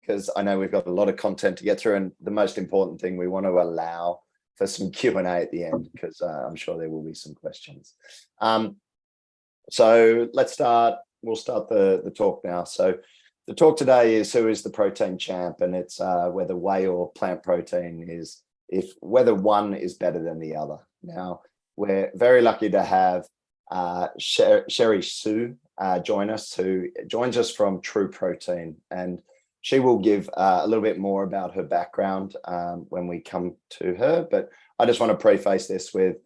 because I know we've got a lot of content to get through, and the most important thing, we want to allow for some Q&A at the end, because I'm sure there will be some questions. So let's start. We'll start the talk now. So the talk today is who is the protein champ, and it's whether whey or plant protein is, whether one is better than the other. Now, we're very lucky to have Sherry Sui join us, who joins us from TRUE Protein, and she will give a little bit more about her background when we come to her. But I just want to preface this with,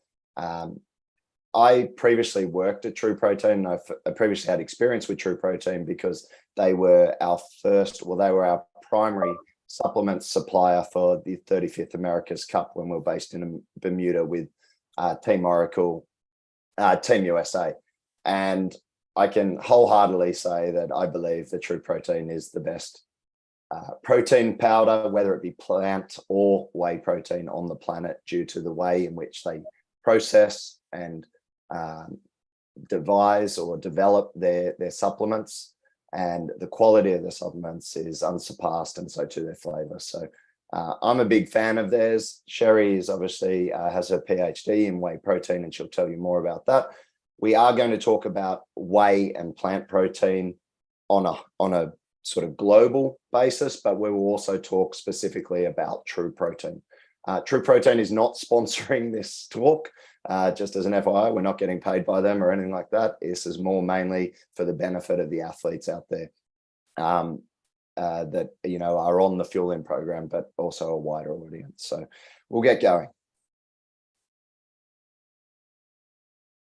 I previously worked at TRUE Protein. I previously had experience with TRUE Protein because they were our primary supplement supplier for the 35th America's Cup when we were based in Bermuda with Team Oracle, Team USA. And I can wholeheartedly say that I believe that TRUE Protein is the best protein powder, whether it be plant or whey protein on the planet, due to the way in which they process and devise or develop their supplements, and the quality of the supplements is unsurpassed, and so too their flavor. So I'm a big fan of theirs. Sherry is obviously has her PhD in whey protein, and she'll tell you more about that. We are going to talk about whey and plant protein on a sort of global basis, but we will also talk specifically about TRUE Protein. TRUE Protein is not sponsoring this talk. Just as an FYI, we're not getting paid by them or anything like that. This is more mainly for the benefit of the athletes out there that, you know, are on the Fuelin program, but also a wider audience. So we'll get going.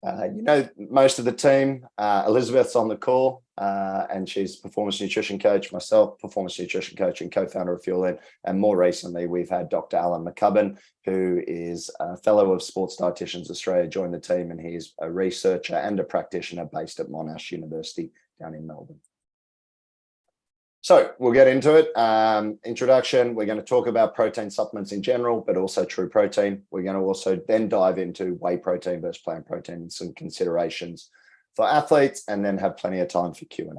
You know, most of the team. Elizabeth's on the call, and she's performance nutrition coach, myself, performance nutrition coach and co-founder of Fuelin. And more recently, we've had Dr. Alan McCubbin, who is a fellow of Sports Dietitians Australia, join the team, and he's a researcher and a practitioner based at Monash University down in Melbourne. So we'll get into it. Introduction, we're going to talk about protein supplements in general, but also TRUE Protein. We're going to also then dive into whey protein versus plant protein and some considerations for athletes, and then have plenty of time for Q&A.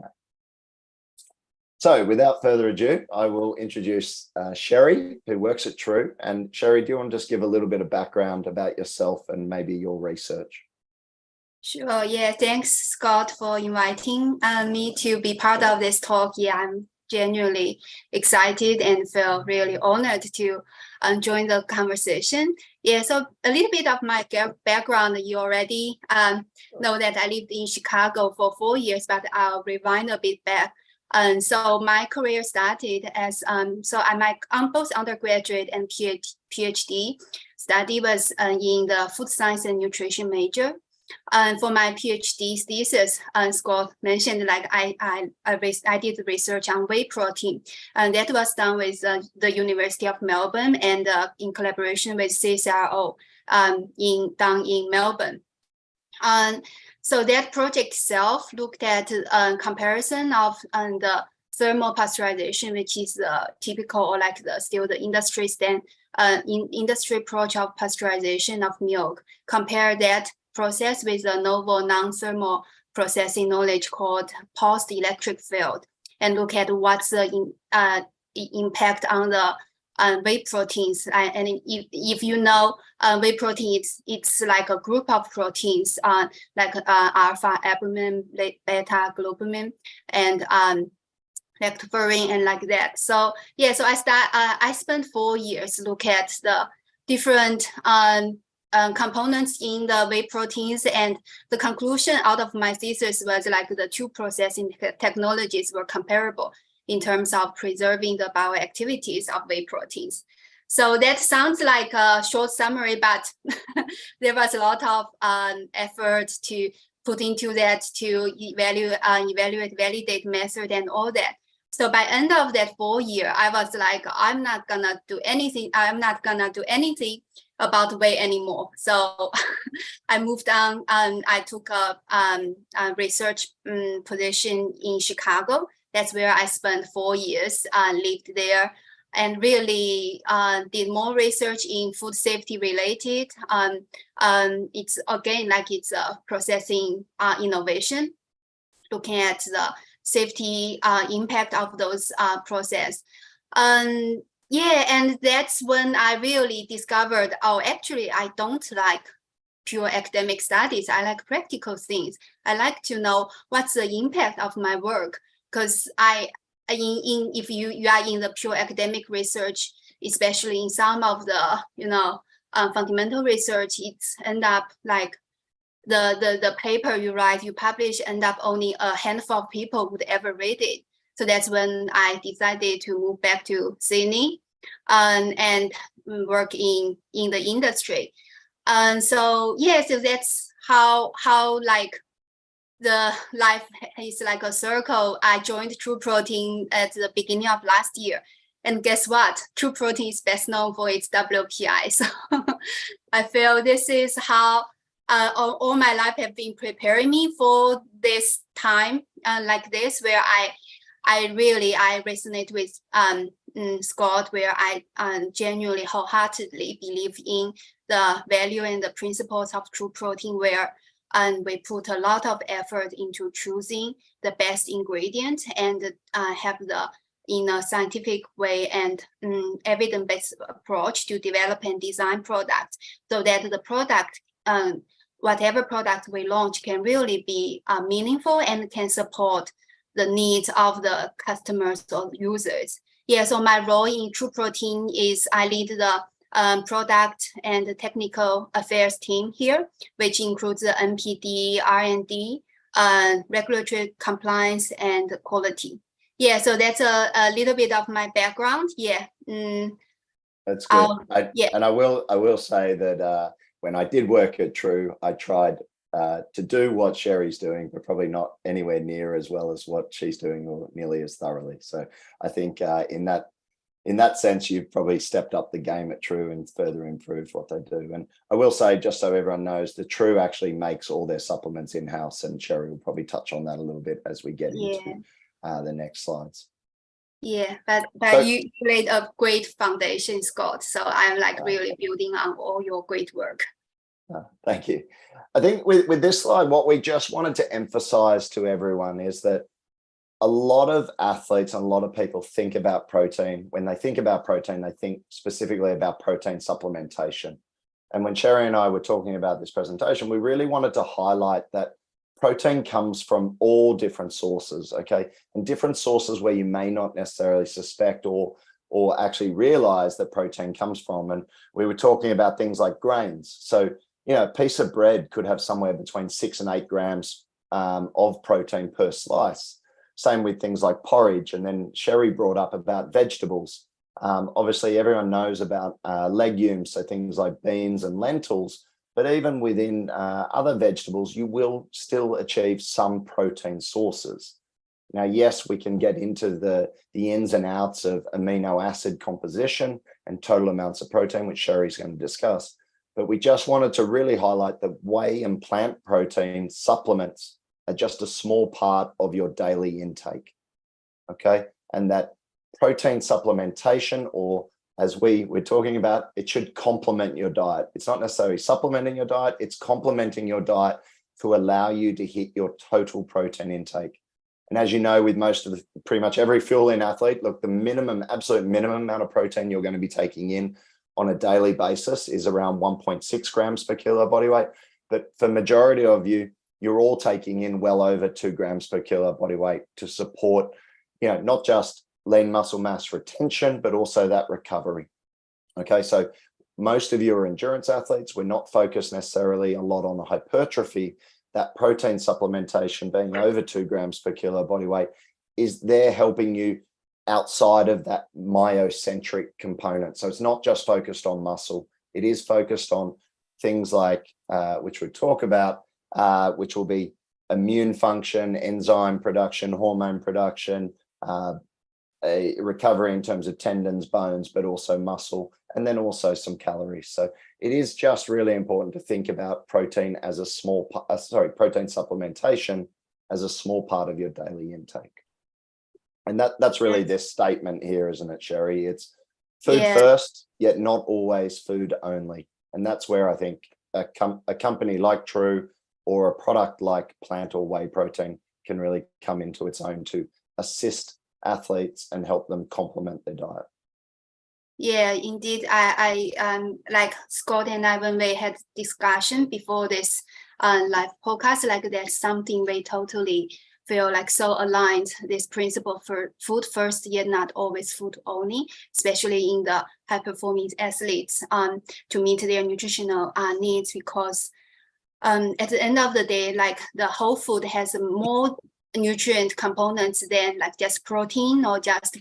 So without further ado, I will introduce Sherry, who works at TRUE. And Sherry, do you want to just give a little bit of background about yourself and maybe your research? Sure. Yeah. Thanks, Scott, for inviting me to be part of this talk. Yeah, I'm genuinely excited and feel really honored to join the conversation. Yeah, so a little bit of my background. You already know that I lived in Chicago for 4 years, but I'll rewind a bit back. And so my career started as, so I'm both undergraduate and PhD. Study was in the food science and nutrition major. And for my PhD thesis, Scott mentioned, like I did research on whey protein, and that was done with the University of Melbourne and in collaboration with CSIRO down in Melbourne. So that project itself looked at comparison of the thermal pasteurization, which is the typical, or like the industry industry approach of pasteurization of milk. Compare that process with a novel non-thermal processing knowledge called pulsed electric field, and look at what's the impact on the whey proteins. And if you know, whey protein, it's like a group of proteins, like alpha, albumin, beta, globulin, and lactoferrin, and like that. So yeah, so I spent 4 years look at the different components in the whey proteins, and the conclusion out of my thesis was like the two processing technologies were comparable in terms of preserving the bioactivities of whey proteins. So that sounds like a short summary, but there was a lot of effort to put into that to evaluate, validate method and all that. So by end of that 4 year, I was like, I'm not gonna do anything about whey anymore. So I moved on, and I took a research position in Chicago. That's where I spent 4 years, lived there, and really did more research in food safety related. It's again, like it's a processing innovation, looking at the safety impact of those process. Yeah, and that's when I really discovered, oh, actually, I don't like pure academic studies. I like practical things. I like to know what's the impact of my work, because if you are in the pure academic research, especially in some of the fundamental research, it's end up like the paper you write, you publish, end up only a handful of people would ever read it. So that's when I decided to move back to Sydney and work in the industry. And so yeah, so that's how like the life is like a circle. I joined True Protein at the beginning of last year. And guess what? True Protein is best known for its WPI. So I feel this is how all my life have been preparing me for this time like this, where I resonate with Scott, where I genuinely wholeheartedly believe in the value and the principles of True Protein, where we put a lot of effort into choosing the best ingredient and have in a scientific way and evidence-based approach to develop and design products, so that the product, whatever product we launch, can really be meaningful and can support the needs of the customers or users. Yeah, so my role in True Protein is I lead the product and the technical affairs team here, which includes the NPD, R&D, regulatory compliance, and quality. Yeah, so that's a little bit of my background. Yeah. That's good. Yeah. And I will say that when I did work at True, I tried to do what Sherry's doing, but probably not anywhere near as well as what she's doing, or nearly as thoroughly. So I think in that sense, you've probably stepped up the game at True and further improved what they do. And I will say, just so everyone knows, that True actually makes all their supplements in-house, and Sherry will probably touch on that a little bit as we get into the next slides. Yeah, but you laid a great foundation, Scott. So I'm like really building on all your great work. Thank you. I think with this slide, what we just wanted to emphasize to everyone is that a lot of athletes and a lot of people think about protein. When they think about protein, they think specifically about protein supplementation. And when Sherry and I were talking about this presentation, we really wanted to highlight that protein comes from all different sources, okay? And different sources where you may not necessarily suspect or actually realize that protein comes from. And we were talking about things like grains. So, a piece of bread could have somewhere between 6 and 8 grams of protein per slice. Same with things like porridge. And then Sherry brought up about vegetables. Obviously, everyone knows about legumes, so things like beans and lentils. But even within other vegetables, you will still achieve some protein sources. Now, yes, we can get into the ins and outs of amino acid composition and total amounts of protein, which Sherry's going to discuss. But we just wanted to really highlight that whey and plant protein supplements are just a small part of your daily intake, okay? And that protein supplementation, or as we're talking about, it should complement your diet. It's not necessarily supplementing your diet, it's complementing your diet to allow you to hit your total protein intake. And as you know, with pretty much every Fuelin athlete, look, the absolute minimum amount of protein you're going to be taking in on a daily basis is around 1.6 grams per kilo body weight. But for majority of you, you're all taking in well over 2 grams per kilo body weight to support, not just lean muscle mass retention, but also that recovery. Okay, so most of you are endurance athletes. We're not focused necessarily a lot on the hypertrophy. That protein supplementation being over 2 grams per kilo body weight is there helping you outside of that myocentric component. So it's not just focused on muscle. It is focused on things like, which we'll talk about, which will be immune function, enzyme production, hormone production, a recovery in terms of tendons, bones, but also muscle, and then also some calories. So it is just really important to think about protein as protein supplementation as a small part of your daily intake. And that's really this statement here, isn't it, Sherry? It's food first, yet not always food only. And that's where I think a company like True or a product like plant or whey protein can really come into its own to assist athletes and help them complement their diet. Yeah, indeed. I like Scott and I, when we had discussion before this live podcast, like that's something we totally feel like so aligned, this principle for food first, yet not always food only, especially in the high performing athletes to meet their nutritional needs, because at the end of the day, like the whole food has more nutrient components than like just protein or just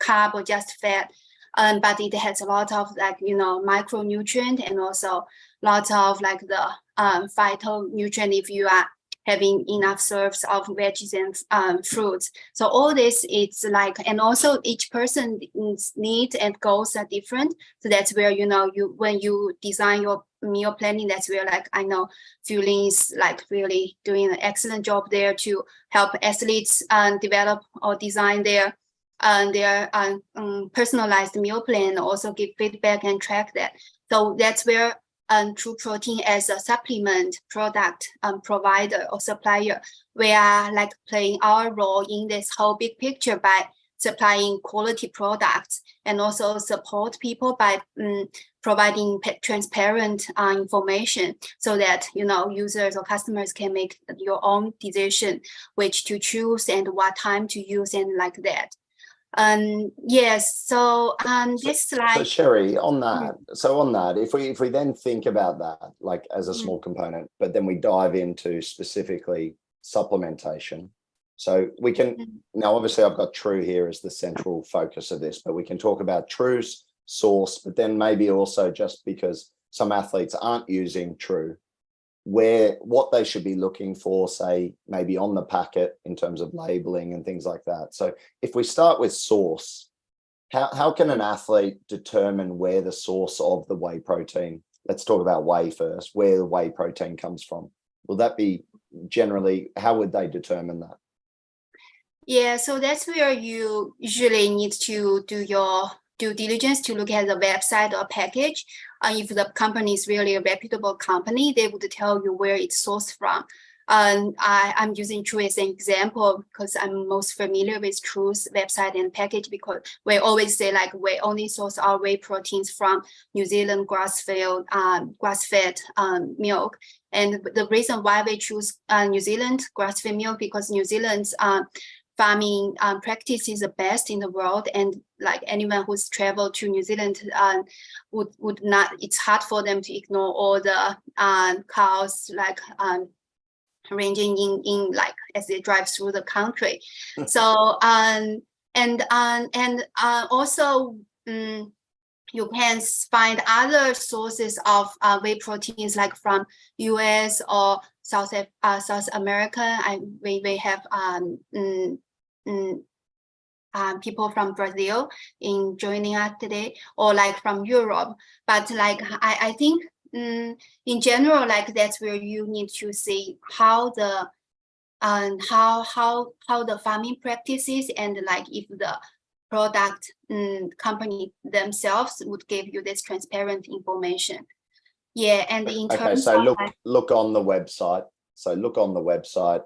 carb or just fat. But it has a lot of like, micronutrient, and also lots of like the phytonutrient if you are having enough serves of veggies and fruits. So all this, it's like, and also each person's needs and goals are different. So that's where, when you design your meal planning, that's where like, I know Fuelin is like really doing an excellent job there to help athletes develop or design their personalized meal plan, also give feedback and track that. So that's where True Protein as a supplement product provider or supplier, we are like playing our role in this whole big picture by supplying quality products, and also support people by providing transparent information, so that users or customers can make your own decision which to choose and what time to use and like that. Yes, so this slide. So Sherry, on that, if we then think about that like as a small component, but then we dive into specifically supplementation. So we can now, obviously I've got True here as the central focus of this, but we can talk about True's source, but then maybe also, just because some athletes aren't using True, what they should be looking for, say maybe on the packet in terms of labeling and things like that. So if we start with source, how can an athlete determine where the source of the whey protein, let's talk about whey first, where the whey protein comes from? Will that be generally, how would they determine that? Yeah, so that's where you usually need to do your due diligence to look at the website or package. If the company is really a reputable company, they would tell you where it's sourced from. I'm using True as an example because I'm most familiar with True's website and package, because we always say like we only source our whey proteins from New Zealand grass-fed milk. And the reason why we choose New Zealand grass-fed milk, because New Zealand's farming practice is the best in the world, and like anyone who's traveled to New Zealand would not, it's hard for them to ignore all the cows like ranging in like as they drive through the country. So also you can find other sources of whey proteins like from US or South America. We have people from Brazil in joining us today, or like from Europe. But like I think in general, like that's where you need to see how the how the farming practices, and like if the product company themselves would give you this transparent information. Yeah, and in terms so of look on the website. So look on the website.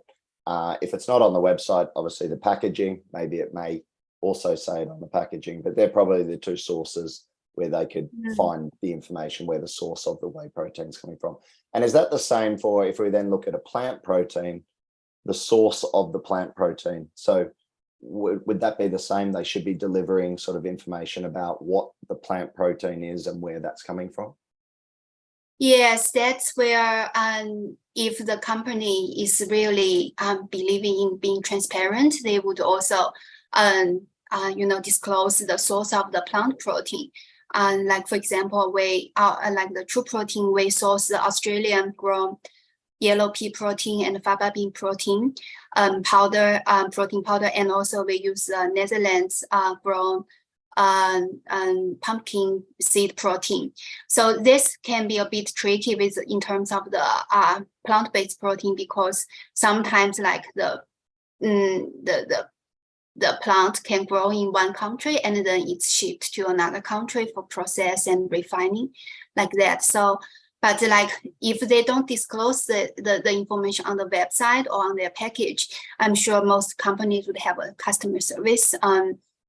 If it's not on the website, obviously the packaging, maybe it may also say it on the packaging, but they're probably the two sources where they could find the information where the source of the whey protein is coming from. And is that the same for, if we then look at a plant protein, the source of the plant protein? So would that be the same? They should be delivering sort of information about what the plant protein is and where that's coming from? Yes, that's where if the company is really believing in being transparent, they would also disclose the source of the plant protein. Like for example, we like the True Protein, we source the Australian grown yellow pea protein and faba bean protein powder, protein powder, and also we use Netherlands grown pumpkin seed protein. So this can be a bit tricky in terms of the plant-based protein, because sometimes like the plant can grow in one country and then it's shipped to another country for process and refining like that. So But like if they don't disclose the information on the website or on their package, I'm sure most companies would have a customer service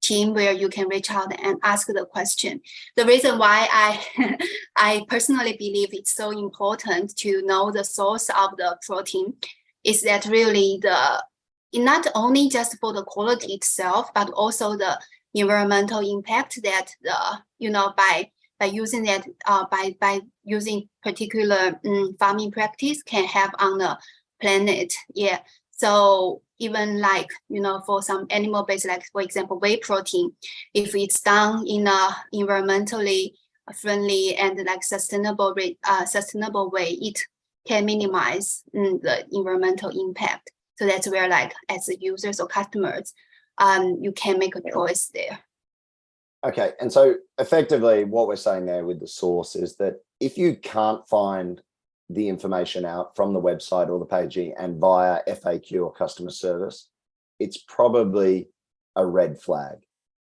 team where you can reach out and ask the question. The reason why I personally believe it's so important to know the source of the protein is that really not only just for the quality itself, but also the environmental impact that by using that by using particular farming practice can have on the planet. Yeah. So even like, for some animal-based, like for example, whey protein, if it's done in a environmentally friendly and like sustainable way, it can minimize the environmental impact. So that's where like as the users or customers, you can make a choice there. Okay, and so effectively what we're saying there with the source is that if you can't find the information out from the website or the page and via FAQ or customer service, it's probably a red flag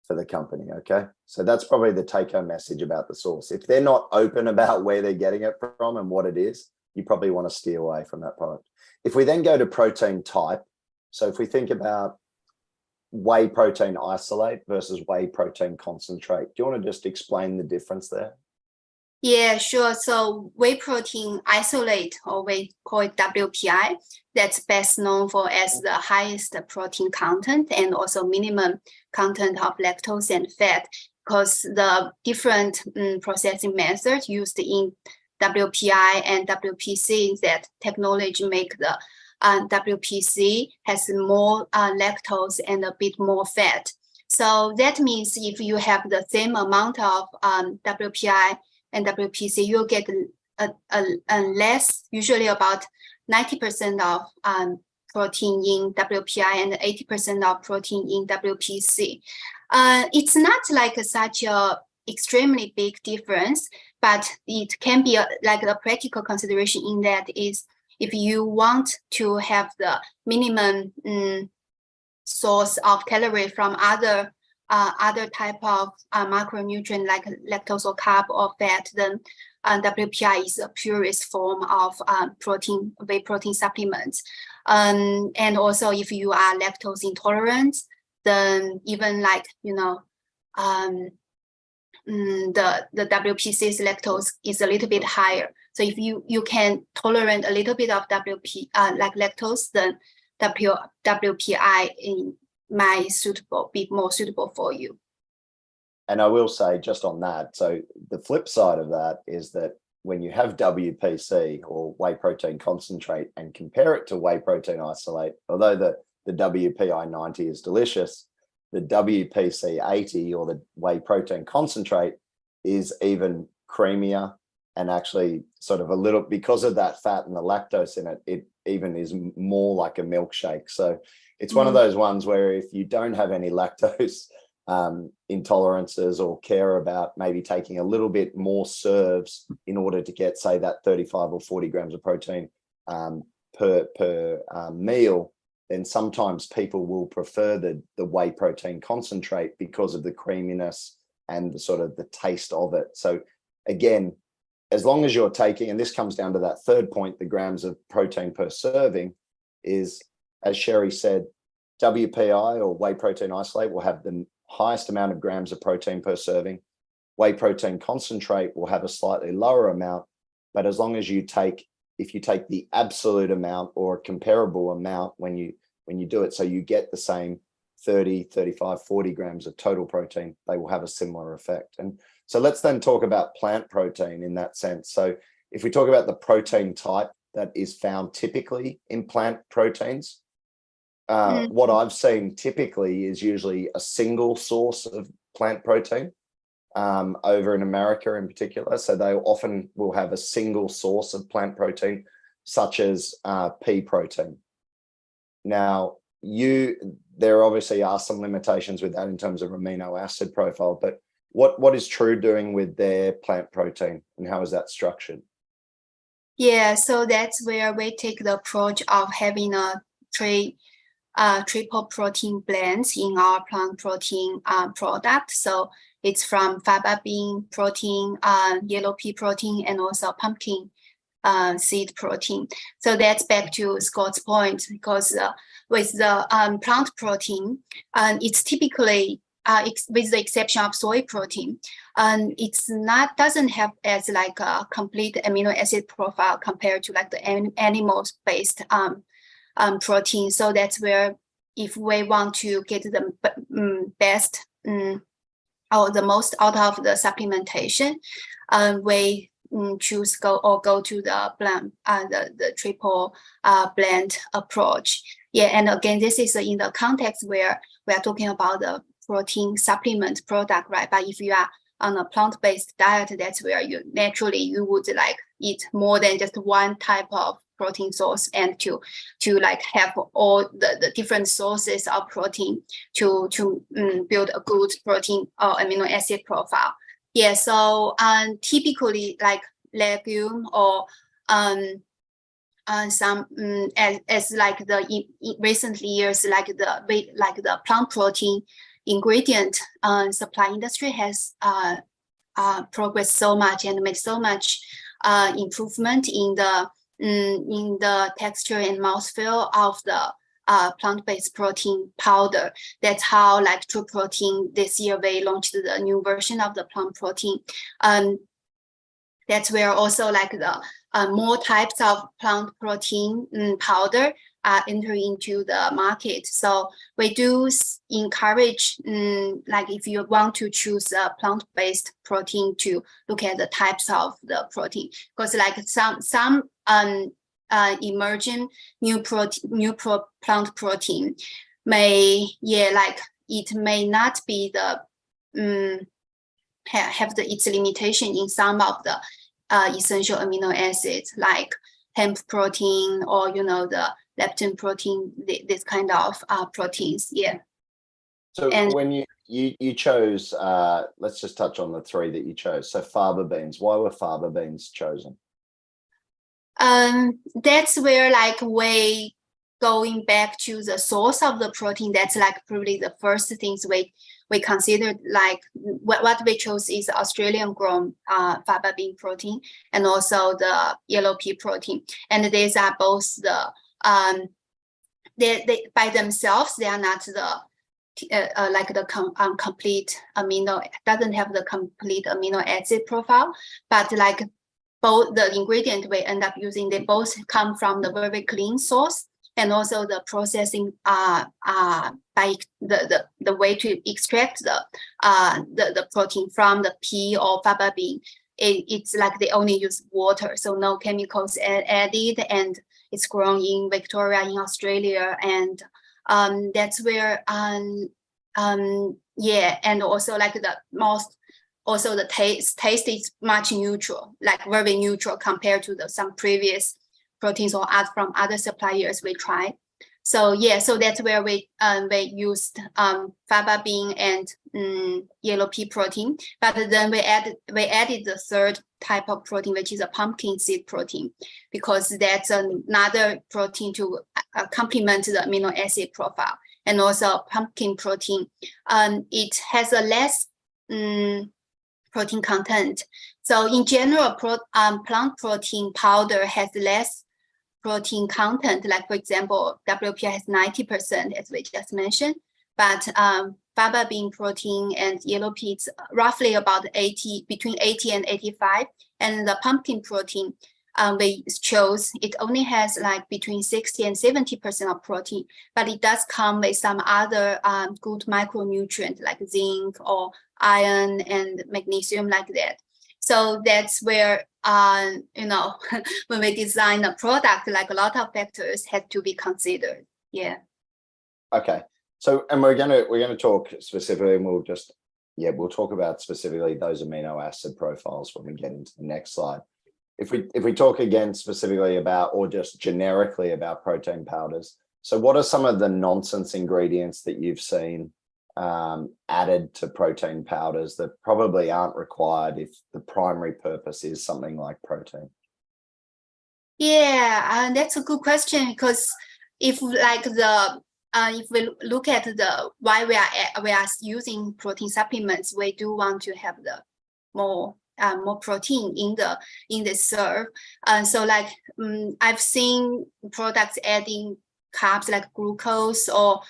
for the company, okay? So that's probably the take-home message about the source. If they're not open about where they're getting it from and what it is, you probably want to steer away from that product. If we then go to protein type, so if we think about whey protein isolate versus whey protein concentrate, do you want to just explain the difference there? Yeah, sure. So whey protein isolate, or we call it WPI, that's best known for as the highest protein content and also minimum content of lactose and fat, because the different processing methods used in WPI and WPC, that technology make the WPC has more lactose and a bit more fat. So that means if you have the same amount of WPI and WPC, you'll get a less, usually about 90% of protein in WPI and 80% of protein in WPC. It's not like such a extremely big difference, but it can be like a practical consideration in that is if you want to have the minimum source of calorie from other type of macronutrient like lactose or carb or fat, then WPI is the purest form of whey protein supplements. And also if you are lactose intolerant, then even like, the WPC's lactose is a little bit higher. So if you can tolerate a little bit of like lactose, then WPI might be more suitable for you. And I will say just on that, so the flip side of that is that when you have WPC or whey protein concentrate and compare it to whey protein isolate, although the WPI 90 is delicious, the WPC 80 or the whey protein concentrate is even creamier and actually sort of a little, because of that fat and the lactose in it, it even is more like a milkshake. So it's one of those ones where if you don't have any lactose intolerances or care about maybe taking a little bit more serves in order to get, say, that 35 or 40 grams of protein per meal, then sometimes people will prefer the whey protein concentrate because of the creaminess and the sort of the taste of it. So again, as long as you're taking, and this comes down to that third point, the grams of protein per serving, is, as Sherry said, WPI or whey protein isolate will have the highest amount of grams of protein per serving. Whey protein concentrate will have a slightly lower amount, but as long as if you take the absolute amount or a comparable amount when you do it, so you get the same 30, 35, 40 grams of total protein, they will have a similar effect. And so let's then talk about plant protein in that sense. So if we talk about the protein type that is found typically in plant proteins, what I've seen typically is usually a single source of plant protein over in America in particular. So they often will have a single source of plant protein, such as pea protein. Now, there obviously are some limitations with that in terms of amino acid profile, but what is True doing with their plant protein and how is that structured? Yeah, so that's where we take the approach of having a triple protein blends in our plant protein product. So it's from faba bean protein, yellow pea protein, and also pumpkin seed protein. So that's back to Scott's point, because with the plant protein, it's typically with the exception of soy protein, it's doesn't have as like a complete amino acid profile compared to like the animal-based protein. So that's where, if we want to get the best or the most out of the supplementation, we choose go to the blend, the triple blend approach. Yeah, and again, this is in the context where we are talking about the protein supplement product, right? But if you are on a plant-based diet, that's where you would like eat more than just one type of protein source, and to like have all the different sources of protein to build a good protein or amino acid profile. Yeah, so typically like legume or some as like the recent years, like the plant protein ingredient supply industry has progressed so much and made so much improvement in the texture and mouthfeel of the plant-based protein powder. That's how like True Protein this year they launched the new version of the plant protein. That's where also like the more types of plant protein powder are entering into the market. So we do encourage, like if you want to choose a plant-based protein, to look at the types of the protein, because like some emerging new plant protein may, like it may not be the have its limitation in some of the essential amino acids, like hemp protein or the leptin protein, this kind of proteins. Yeah. So when you chose, let's just touch on the three that you chose. So faba beans, why were faba beans chosen? That's where like we going back to the source of the protein. That's like probably the first things we considered. Like what we chose is Australian grown faba bean protein, and also the yellow pea protein. And these are both the they by themselves, they are not the like the complete amino, doesn't have the complete amino acid profile, but like both the ingredient we end up using, they both come from the very clean source, and also the processing by the way to extract the protein from the pea or faba bean. It's like they only use water, so no chemicals added, and it's grown in Victoria in Australia, and that's where yeah, and also like the taste is much neutral, like very neutral compared to some previous proteins or from other suppliers we tried. So yeah, so that's where we used faba bean and yellow pea protein, but then we added the third type of protein, which is a pumpkin seed protein, because that's another protein to complement the amino acid profile. And also pumpkin protein, it has a less protein content. So in general, plant protein powder has less protein content. Like for example, WPI has 90%, as we just mentioned, but faba bean protein and yellow peas roughly about between 80 and 85, and the pumpkin protein we chose, it only has like between 60 and 70% of protein, but it does come with some other good micronutrients like zinc or iron and magnesium, like that. So that's where when we design a product, like a lot of factors have to be considered. Yeah. Okay. So, and we're gonna talk specifically, and we'll talk about specifically those amino acid profiles when we get into the next slide. If we talk again specifically about, or just generically about, protein powders, so what are some of the nonsense ingredients that you've seen added to protein powders that probably aren't required if the primary purpose is something like protein? Yeah, that's a good question, because if like the if we look at the why we are using protein supplements, we do want to have the more protein in the serve. So like I've seen products adding carbs like glucose or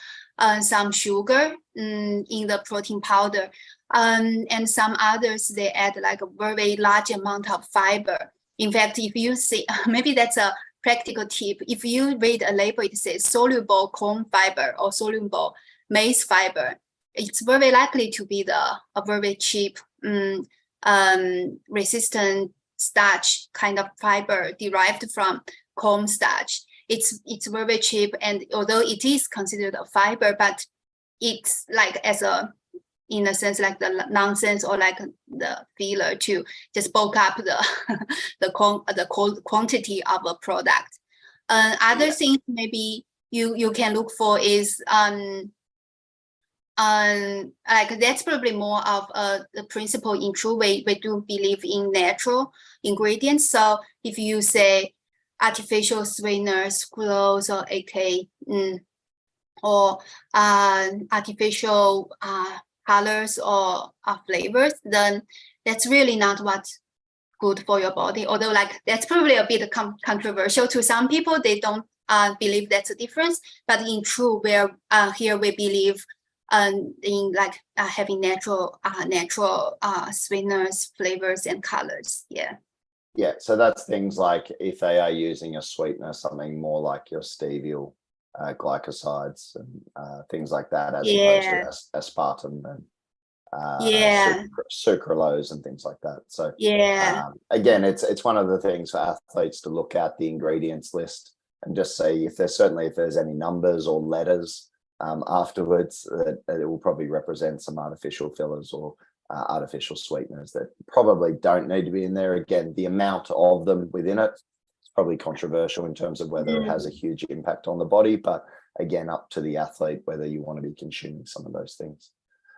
some sugar in the protein powder, and some others they add like a very large amount of fiber. In fact, if you see, maybe that's a practical tip. If you read a label, it says soluble corn fiber or soluble maize fiber, it's very likely to be a very cheap resistant starch kind of fiber derived from corn starch. It's very cheap, and although it is considered a fiber, but it's like as a, in a sense, like the nonsense or like the filler to just bulk up the quantity of a product. Other things maybe you can look for is like that's probably more of the principle in True. We do believe in natural ingredients. So if you say artificial sweeteners, sucrose or AK, or artificial colors or flavors, then that's really not what's good for your body. Although like that's probably a bit controversial to some people. They don't believe that's a difference. But in True, where here we believe in like having natural sweeteners, flavors, and colors. Yeah, so that's things like if they are using a sweetener, something more like your stevia glycosides and things like that, as opposed to aspartame and sucralose and things like that. So again, it's one of the things for athletes to look at the ingredients list and just say if there's any numbers or letters afterwards, that it will probably represent some artificial fillers or artificial sweeteners that probably don't need to be in there. Again, the amount of them within it is probably controversial in terms of whether it has a huge impact on the body, but again, up to the athlete whether you want to be consuming some of those things.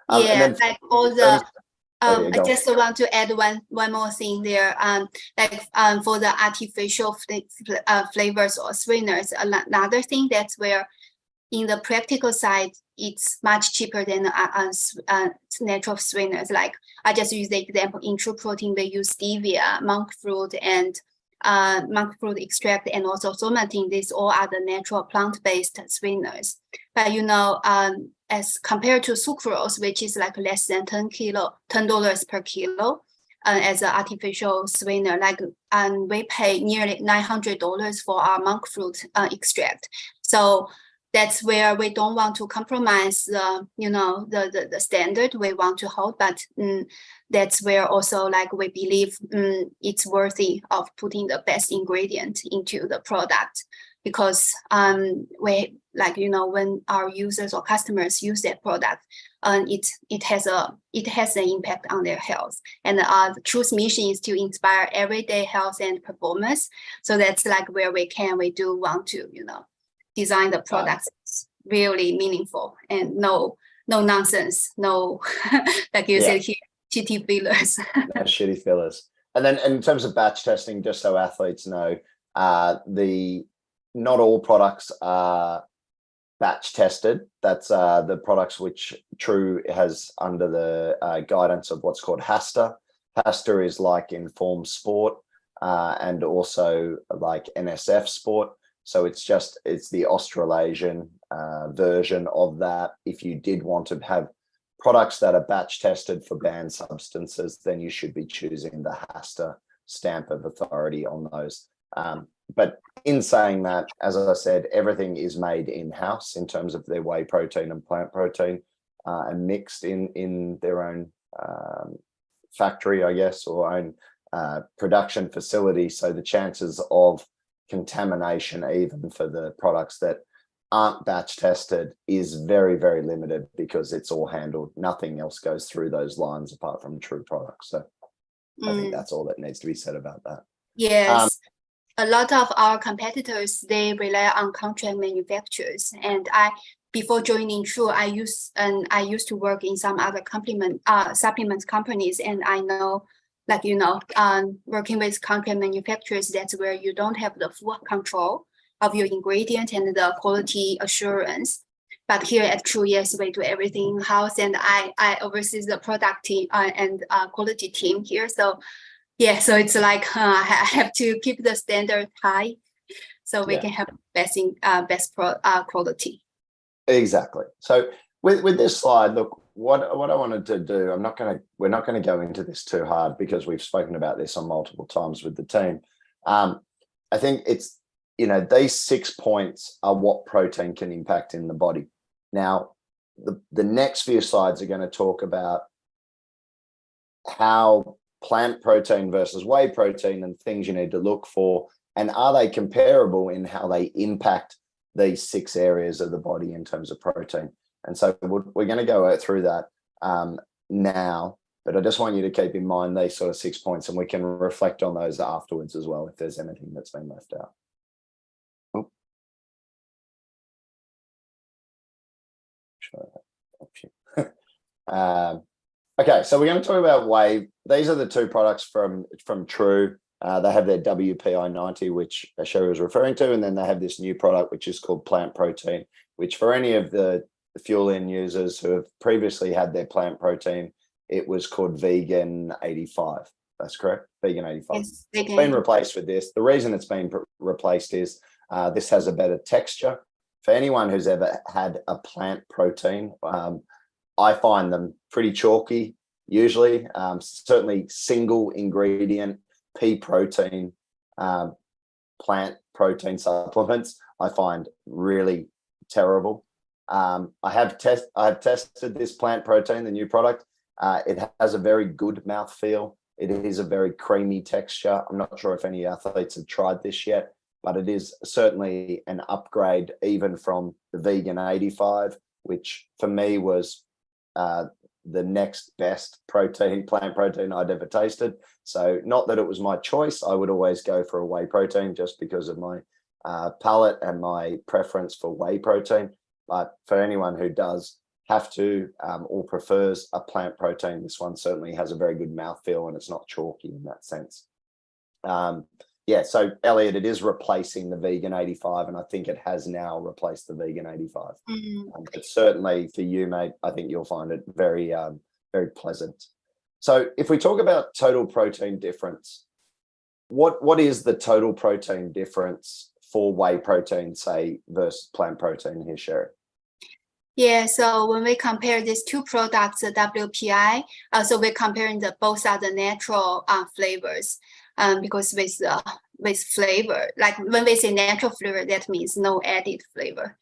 And then like all the I just want to add one more thing there. For the artificial flavors or sweeteners, another thing that's where in the practical side, it's much cheaper than natural sweeteners. Like I just use the example in True Protein, they use stevia, monk fruit, and monk fruit extract, and also somatin. These all are the natural plant-based sweeteners. But you know, as compared to sucrose, which is like less than $10 per kilo, as an artificial sweetener, like we pay nearly $900 for our monk fruit extract. So that's where we don't want to compromise the standard we want to hold, but that's where also like we believe it's worthy of putting the best ingredient into the product, because we like when our users or customers use that product, it has an impact on their health, and the True's mission is to inspire everyday health and performance. So that's like where we do want to design the products really meaningful and no nonsense, no like you said here, shitty fillers. No shitty fillers. And then in terms of batch testing, just so athletes know, not all products are batch tested. That's the products which True has under the guidance of what's called HASTA. HASTA is like Informed Sport and also like NSF Sport. So it's the Australasian version of that. If you did want to have products that are batch tested for banned substances, then you should be choosing the HASTA stamp of authority on those. But in saying that, as I said, everything is made in-house in terms of their whey protein and plant protein and mixed in their own factory, I guess, or own production facility. So the chances of contamination, even for the products that aren't batch tested, is very, very limited because it's all handled. Nothing else goes through those lines apart from True products. So I think that's all that needs to be said about that. Yes. A lot of our competitors, they rely on contract manufacturers. And before joining True, I used to work in some other supplements companies, and I know, like working with contract manufacturers, that's where you don't have the full control of your ingredient and the quality assurance. But here at True, yes, we do everything in-house, and I oversee the product team and quality team here. So yeah, so it's like I have to keep the standard high, so we can have best quality. Exactly. So with this slide, look, what I wanted to do, we're not going to go into this too hard because we've spoken about this on multiple times with the team. I think it's, these 6 points are what protein can impact in the body. Now, the next few slides are going to talk about how plant protein versus whey protein and things you need to look for, and are they comparable in how they impact these 6 areas of the body in terms of protein. And so we're going to go through that now, but I just want you to keep in mind these sort of 6 points, and we can reflect on those afterwards as well if there's anything that's been left out. Okay, so we're going to talk about whey. These are the 2 products from True. They have their WPI 90, which Sherry was referring to, and then they have this new product, which is called plant protein, which for any of the Fuelin users who have previously had their plant protein, it was called Vegan 85. That's correct? Vegan 85. Yes, it's been replaced with this. The reason it's been replaced is this has a better texture. For anyone who's ever had a plant protein, I find them pretty chalky, usually. Certainly single ingredient pea protein, plant protein supplements, I find really terrible. I have tested this plant protein, the new product. It has a very good mouthfeel. It is a very creamy texture. I'm not sure if any athletes have tried this yet, but it is certainly an upgrade even from the Vegan 85, which for me was the next best plant protein I'd ever tasted. So not that it was my choice. I would always go for a whey protein just because of my palate and my preference for whey protein. But for anyone who does have to or prefers a plant protein, this one certainly has a very good mouthfeel and it's not chalky in that sense. So Elliot, it is replacing the Vegan 85, and I think it has now replaced the Vegan 85. But certainly for you, mate, I think you'll find it very, very pleasant. So if we talk about total protein difference, what is the total protein difference for whey protein, say, versus plant protein here, Sherry? Yeah, so when we compare these 2 products, the WPI, so we're comparing both are the natural flavors. Because with flavor, like when we say natural flavor, that means no added flavor.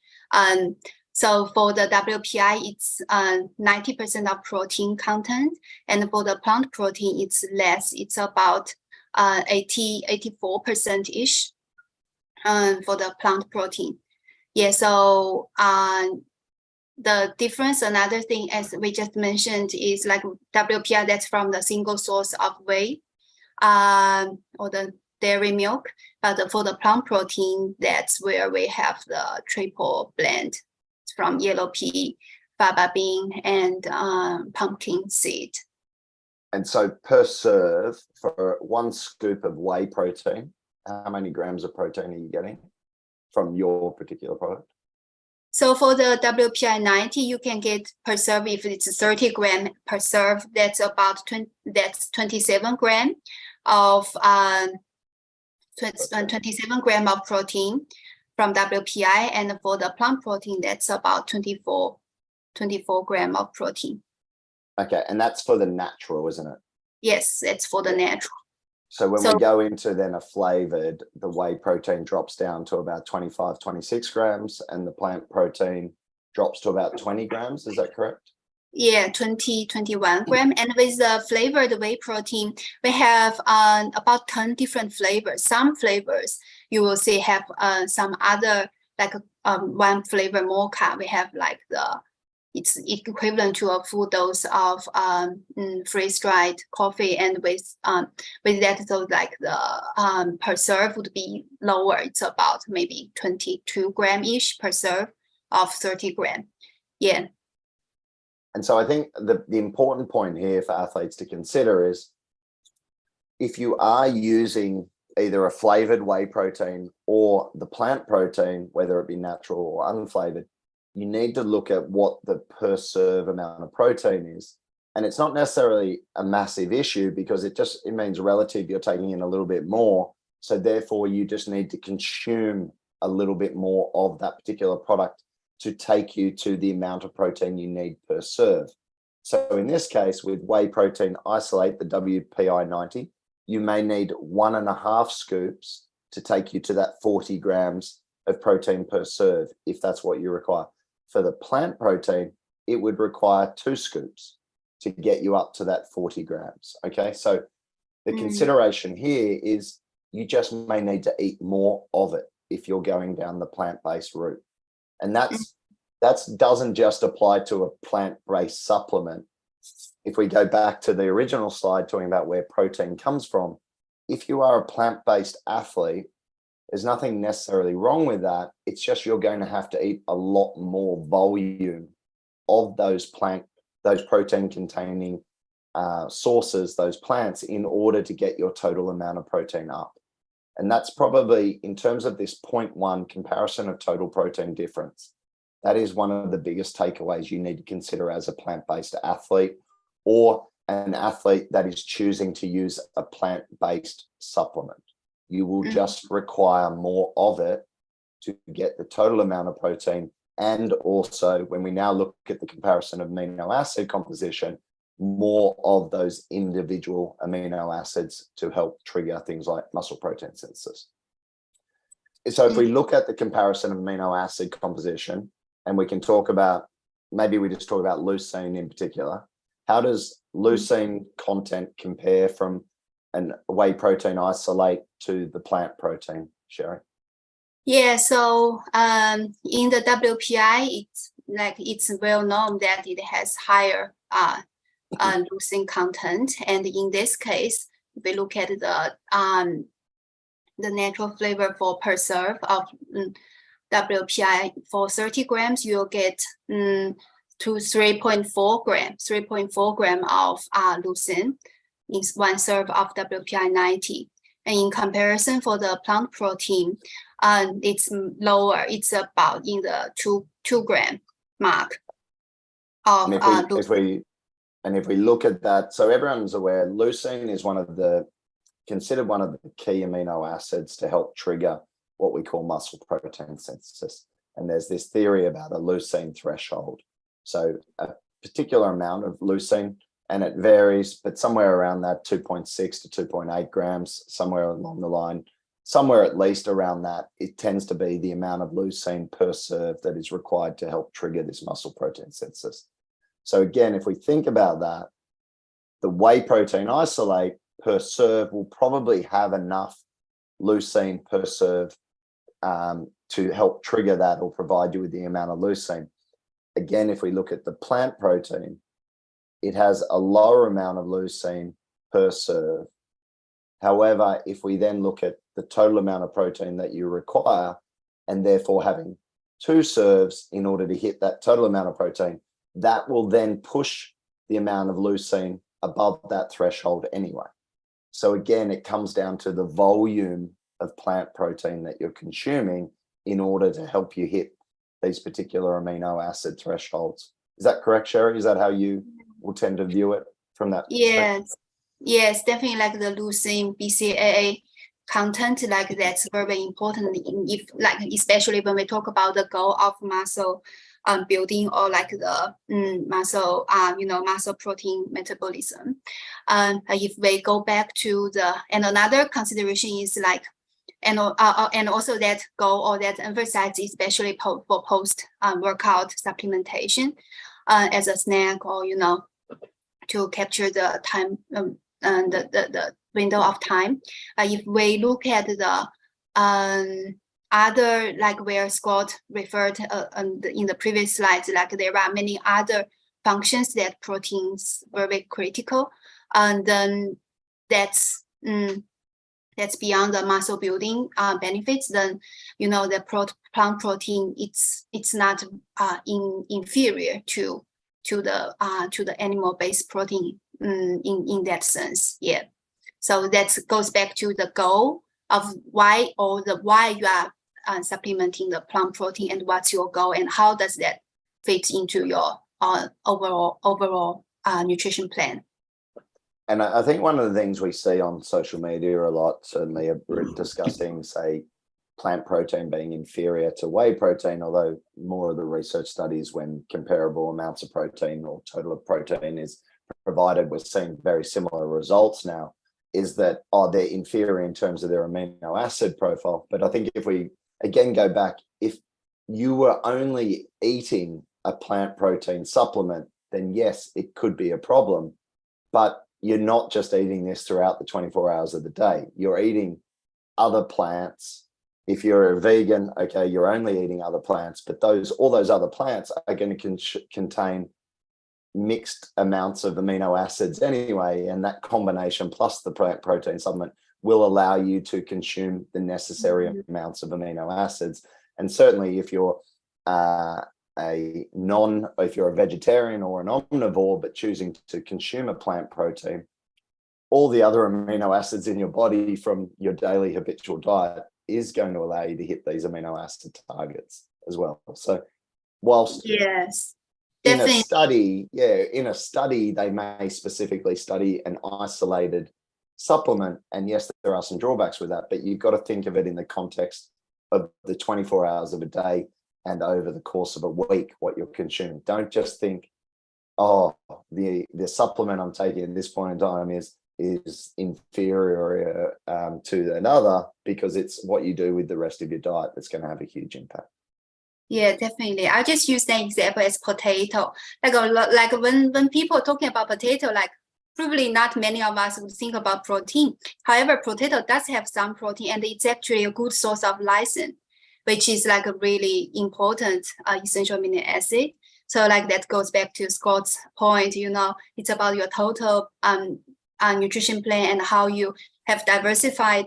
So for the WPI, it's 90% of protein content, and for the plant protein, it's less. It's about 84% ish for the plant protein. Yeah, so the difference, another thing, as we just mentioned, is like WPI, that's from the single source of whey. Or the dairy milk, but for the plant protein, that's where we have the triple blend from yellow pea, faba bean, and pumpkin seed. And so per serve, for 1 scoop of whey protein, how many grams of protein are you getting from your particular product? So for the WPI 90, you can get per serve, if it's 30 grams per serve, that's about 27 grams of 27 grams of protein from WPI, and for the plant protein, that's about 24 grams of protein. Okay, and that's for the natural, isn't it? Yes, it's for the natural. So when we go into then a flavored, the whey protein drops down to about 25, 26 grams, and the plant protein drops to about 20 grams. Is that correct? Yeah, 21 grams. And with the flavored whey protein, we have about 10 different flavors. Some flavors you will see have some other, like one flavor mocha. We have like it's equivalent to a full dose of freeze-dried coffee, and with that, so like the per serve would be lower. It's about maybe 22 grams ish per serve of 30 grams. Yeah. And so I think the important point here for athletes to consider is, if you are using either a flavored whey protein or the plant protein, whether it be natural or unflavored, you need to look at what the per serve amount of protein is. And it's not necessarily a massive issue because it means relative, you're taking in a little bit more. So therefore you just need to consume a little bit more of that particular product to take you to the amount of protein you need per serve. So in this case, with whey protein isolate, the WPI 90, you may need 1.5 scoops to take you to that 40 grams of protein per serve, if that's what you require. For the plant protein, it would require 2 scoops to get you up to that 40 grams. Okay, so the consideration here is you just may need to eat more of it if you're going down the plant-based route. And that doesn't just apply to a plant-based supplement. If we go back to the original slide talking about where protein comes from, if you are a plant-based athlete, there's nothing necessarily wrong with that. It's just you're going to have to eat a lot more volume of those protein-containing sources, those plants, in order to get your total amount of protein up. And that's probably, in terms of this 0.1 comparison of total protein difference, that is one of the biggest takeaways you need to consider as a plant-based athlete or an athlete that is choosing to use a plant-based supplement. You will just require more of it to get the total amount of protein. And also, when we now look at the comparison of amino acid composition, more of those individual amino acids to help trigger things like muscle protein synthesis. So if we look at the comparison of amino acid composition, and we can talk about, maybe we just talk about leucine in particular, how does leucine content compare from an whey protein isolate to the plant protein, Sherry? Yeah, so in the WPI, it's well known that it has higher leucine content, and in this case, if we look at the natural flavor for per serve of WPI for 30 grams, you'll get to 3.4 gram of leucine in 1 serve of WPI 90. And in comparison for the plant protein, it's lower. It's about in the 2 gram mark of leucine. If we look at that, so everyone's aware, leucine is considered one of the key amino acids to help trigger what we call muscle protein synthesis. And there's this theory about a leucine threshold. So a particular amount of leucine, and it varies, but somewhere around that 2.6 to 2.8 grams, somewhere along the line, somewhere at least around that, it tends to be the amount of leucine per serve that is required to help trigger this muscle protein synthesis. So again, if we think about that, the whey protein isolate per serve will probably have enough leucine per serve to help trigger that or provide you with the amount of leucine. Again, if we look at the plant protein, it has a lower amount of leucine per serve. However, if we then look at the total amount of protein that you require, and therefore having 2 serves in order to hit that total amount of protein, that will then push the amount of leucine above that threshold anyway. So again, it comes down to the volume of plant protein that you're consuming in order to help you hit these particular amino acid thresholds. Is that correct, Sherry? Is that how you will tend to view it from that perspective? Yes, definitely, like the leucine BCAA content, like that's very important especially when we talk about the goal of muscle building or like the muscle muscle protein metabolism. If we go back to and another consideration is like and also that goal or that emphasize especially for post workout supplementation as a snack or to capture the time and the window of time. If we look at the other, like where Scott referred in the previous slides, like there are many other functions that proteins very critical, and then that's beyond the muscle building benefits. Then the plant protein it's not inferior to the animal-based protein in that sense. Yeah. So that goes back to the goal of why you are supplementing the plant protein, and what's your goal, and how does that fit into your overall nutrition plan? And I think one of the things we see on social media a lot, certainly discussing, say, plant protein being inferior to whey protein, although more of the research studies when comparable amounts of protein or total of protein is provided, we're seeing very similar results now, is that, they're inferior in terms of their amino acid profile. But I think if we, again, go back, if you were only eating a plant protein supplement, then yes, it could be a problem. But you're not just eating this throughout the 24 hours of the day. You're eating other plants. If you're a vegan, okay, you're only eating other plants, but all those other plants are going to contain mixed amounts of amino acids anyway, and that combination plus the plant protein supplement will allow you to consume the necessary amounts of amino acids. And certainly if you're if you're a vegetarian or an omnivore but choosing to consume a plant protein, all the other amino acids in your body from your daily habitual diet is going to allow you to hit these amino acid targets as well. So whilst yes, in definitely. a study they may specifically study an isolated supplement, and yes, there are some drawbacks with that, but you've got to think of it in the context of the 24 hours of a day and over the course of a week, what you're consuming. Don't just think, the supplement I'm taking at this point in time is inferior to another, because it's what you do with the rest of your diet that's going to have a huge impact. Yeah, definitely. I just use that example as potato. Like when people talking about potato, like probably not many of us would think about protein. However, potato does have some protein, and it's actually a good source of leucine, which is like a really important essential amino acid. So like that goes back to Scott's point, it's about your total nutrition plan and how you have diversified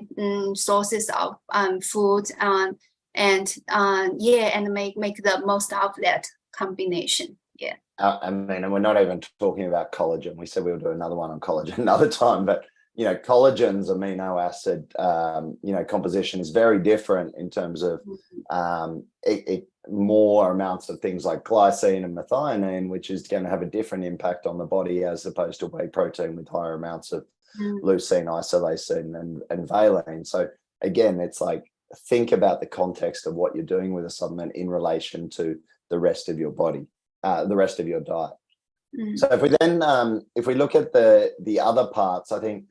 sources of food and make the most of that combination. Yeah. I mean, and we're not even talking about collagen. We said we'll do another one on collagen another time, but collagen's amino acid composition is very different in terms of more amounts of things like glycine and methionine, which is going to have a different impact on the body as opposed to whey protein with higher amounts of leucine, isoleucine, and valine. So again, it's like, think about the context of what you're doing with a supplement in relation to the rest of your body, the rest of your diet. So if we look at the other parts, I think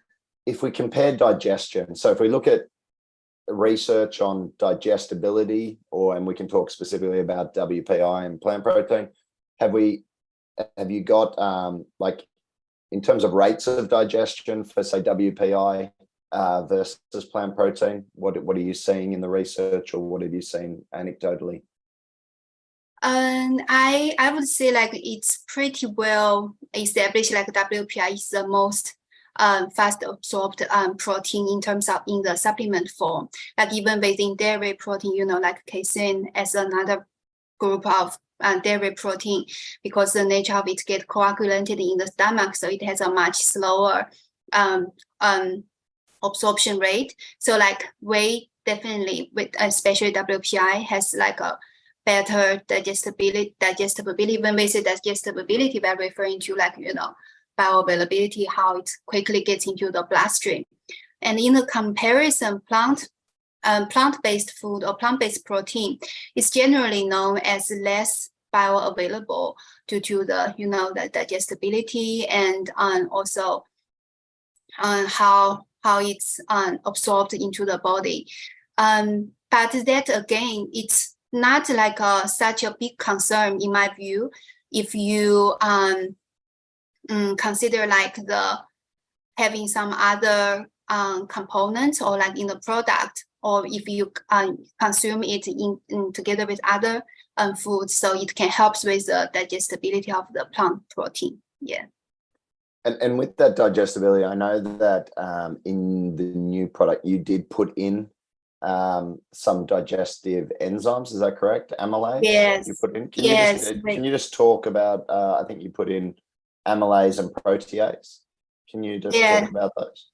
if we compare digestion, so if we look at research on digestibility, and we can talk specifically about WPI and plant protein, have you got like in terms of rates of digestion for, say, WPI versus plant protein, what are you seeing in the research, or what have you seen anecdotally? I would say like it's pretty well established, like WPI is the most fast absorbed protein in terms of in the supplement form. Like even within dairy protein, like casein as another group of dairy protein, because the nature of it get coagulated in the stomach, so it has a much slower absorption rate. So like whey definitely, with especially WPI, has like a better digestibility. When we say digestibility, we're referring to like bioavailability, how it quickly gets into the bloodstream. And in the comparison, plant-based food or plant-based protein is generally known as less bioavailable due to the the digestibility and also how it's absorbed into the body. But that again, it's not like such a big concern in my view if you consider like having some other components, or like in the product, or if you consume it in together with other foods, so it can help with the digestibility of the plant protein. Yeah. And with that digestibility, I know that in the new product you did put in some digestive enzymes. Is that correct? Amylase? Yes. You put in. Can you just talk about? I think you put in amylase and protease. Can you just talk about those?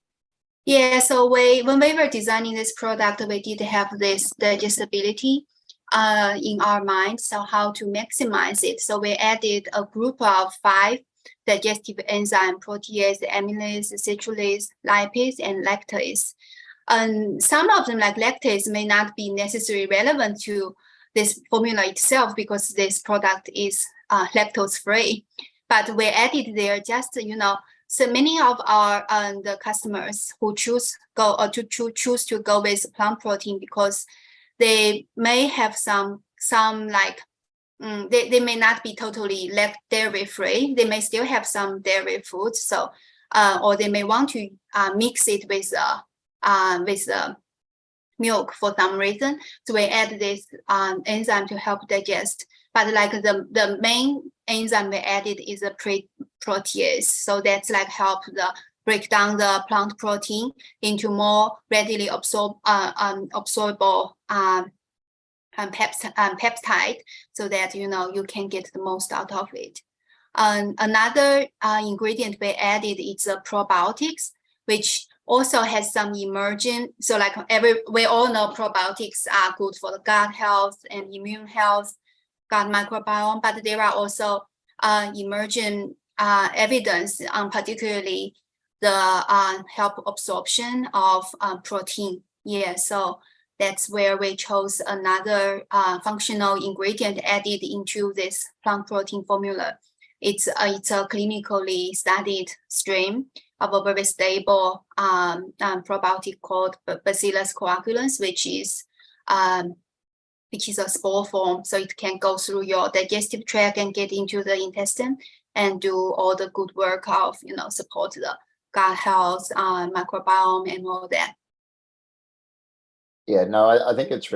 Yeah, so when we were designing this product, we did have this digestibility in our mind. So how to maximize it? So we added a group of 5 digestive enzyme: protease, amylase, citrulase, lipase, and lactase. And some of them, like lactase, may not be necessarily relevant to this formula itself because this product is lactose free. But we added there just, so many of our the customers who choose to go with plant protein because they may have some like they may not be totally dairy free. They may still have some dairy foods. So or they may want to mix it with milk for some reason. So we add this enzyme to help digest. But like the main enzyme we added is a protease. So that's like help break down the plant protein into more readily absorbable peptide, so that you can get the most out of it. Another ingredient we added is probiotics, which also has some emerging. So like we all know probiotics are good for the gut health and immune health, gut microbiome, but there are also emerging evidence on particularly the help absorption of protein. Yeah, so that's where we chose another functional ingredient added into this plant protein formula. It's a clinically studied strain of a very stable probiotic called Bacillus coagulans, which is a spore form, so it can go through your digestive tract and get into the intestine and do all the good work of support the gut health, microbiome, and all that. Yeah, no, I think it's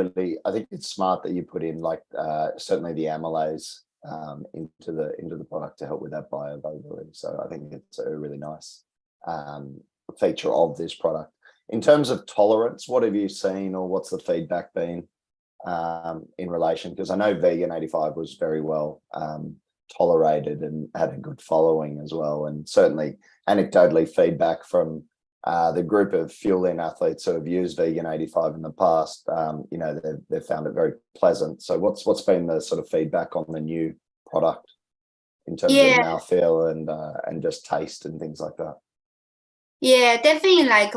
smart that you put in like certainly the amylase into the product to help with that bioavailability. So I think it's a really nice feature of this product. In terms of tolerance, what have you seen, or what's the feedback been in relation? Because I know Vegan 85 was very well tolerated and had a good following as well, and certainly anecdotally feedback from the group of Fuelin athletes who have used Vegan 85 in the past, they've found it very pleasant. So what's been the sort of feedback on the new product in terms of mouthfeel and just taste and things like that? Yeah, definitely. Like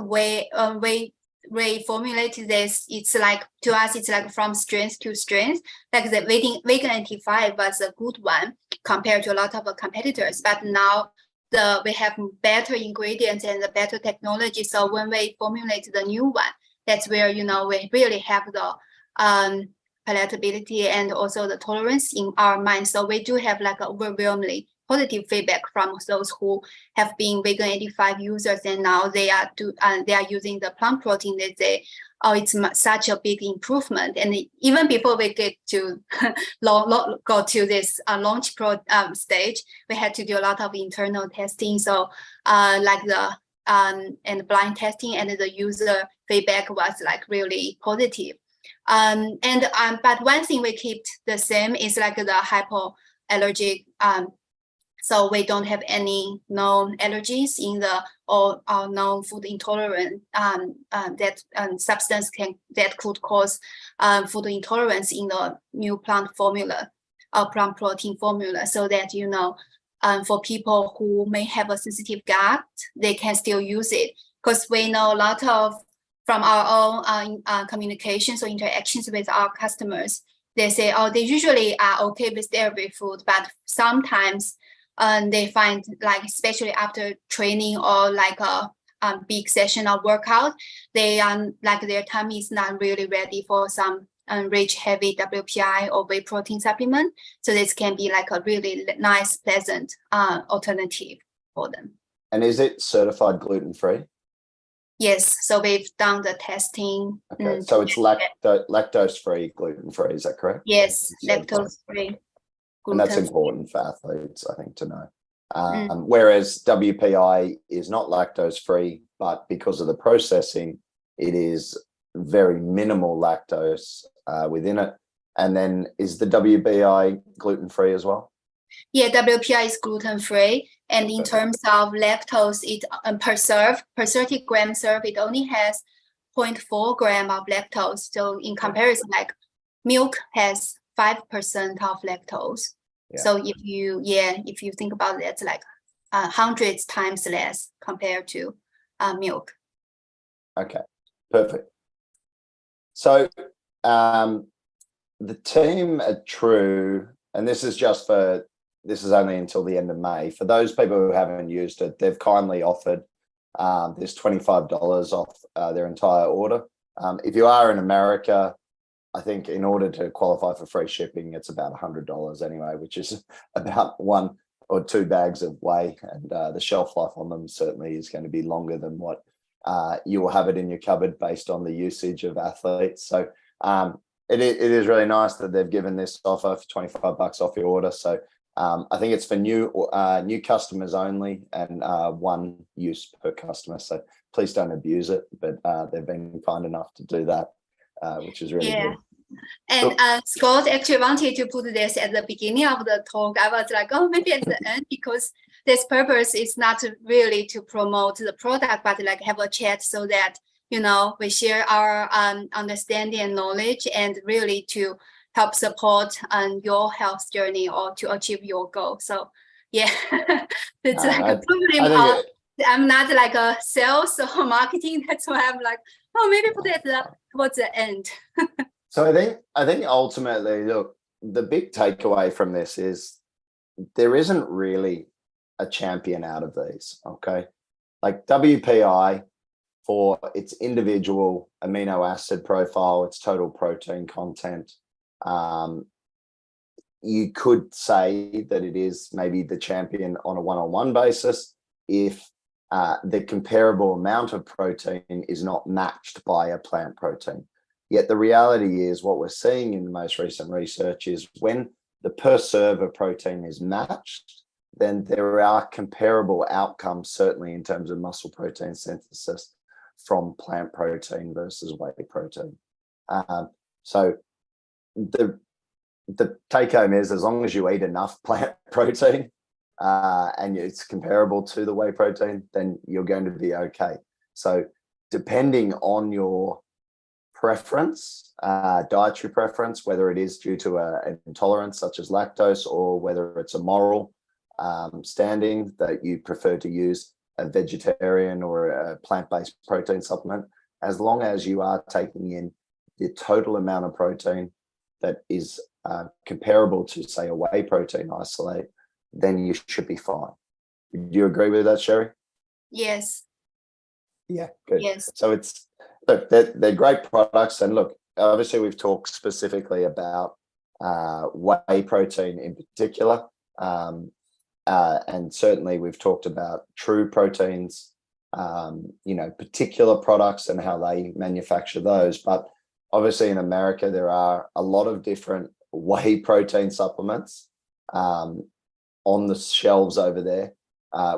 we formulated this. It's like, to us, it's like from strength to strength. Like the Vegan 85 was a good one compared to a lot of competitors, but now we have better ingredients and the better technology. So when we formulate the new one, that's where we really have the palatability and also the tolerance in our mind. So we do have like overwhelmingly positive feedback from those who have been Vegan 85 users, and now they are using the plant protein. They say, oh, it's such a big improvement. And even before we get to go to this launch stage, we had to do a lot of internal testing. So like and blind testing, and the user feedback was like really positive. But one thing we kept the same is like the hypoallergic. So we don't have any known allergies in or known food intolerance substance that could cause food intolerance in the new plant formula or plant protein formula, so that for people who may have a sensitive gut, they can still use it. Because we know a lot of from our own communications or interactions with our customers, they say, oh, they usually are okay with dairy food, but sometimes they find, like especially after training or like a big session of workout, they like their tummy is not really ready for some rich heavy WPI or whey protein supplement. So this can be like a really nice, pleasant alternative for them. And is it certified gluten-free? Yes, so we've done the testing. Okay, so it's lactose-free, gluten-free, is that correct? Yes, lactose-free. And that's important for athletes, I think, to know. Whereas WPI is not lactose-free, but because of the processing, it is very minimal lactose within it. And then is the WPI gluten-free as well? Yeah, WPI is gluten-free. And in terms of lactose, it per 30 gram serve, it only has 0.4 gram of lactose. So in comparison, like milk has 5% of lactose. Yeah. So if you think about it, it's like hundreds times less compared to milk. Okay, perfect. So the team at True, and this is only until the end of May. For those people who haven't used it, they've kindly offered this $25 off their entire order. If you are in America, I think in order to qualify for free shipping, it's about $100 anyway, which is about 1 or 2 bags of Whey, and the shelf life on them certainly is going to be longer than what you will have it in your cupboard based on the usage of athletes. So it is really nice that they've given this offer for $25 off your order. So I think it's for new customers only, and 1 use per customer. So please don't abuse it, but they've been kind enough to do that, which is really good. And Scott actually wanted to put this at the beginning of the talk. I was like, oh, maybe at the end, because this purpose is not really to promote the product, but like have a chat so that, you know, we share our understanding and knowledge, and really to help support your health journey or to achieve your goal. So yeah, it's like a problem. I'm not like a sales or marketing. That's why I'm like, oh, maybe put it towards the end. So I think ultimately, look, the big takeaway from this is there isn't really a champion out of these, okay? Like WPI, for its individual amino acid profile, its total protein content, you could say that it is maybe the champion on a one-on-one basis if the comparable amount of protein is not matched by a plant protein. Yet the reality is, what we're seeing in the most recent research is when the per serve of protein is matched, then there are comparable outcomes, certainly in terms of muscle protein synthesis from plant protein versus whey protein. So the take home is, as long as you eat enough plant protein and it's comparable to the whey protein, then you're going to be okay. So depending on your preference, dietary preference, whether it is due to an intolerance such as lactose, or whether it's a moral standing that you prefer to use a vegetarian or a plant-based protein supplement, as long as you are taking in the total amount of protein that is comparable to, say, a whey protein isolate, then you should be fine. Do you agree with that, Sherry? Yes. Yeah, good. Yes. So it's, look, they're great products. And look, obviously we've talked specifically about whey protein in particular. And certainly we've talked about True Proteins, you know, particular products and how they manufacture those. But obviously in America, there are a lot of different whey protein supplements on the shelves over there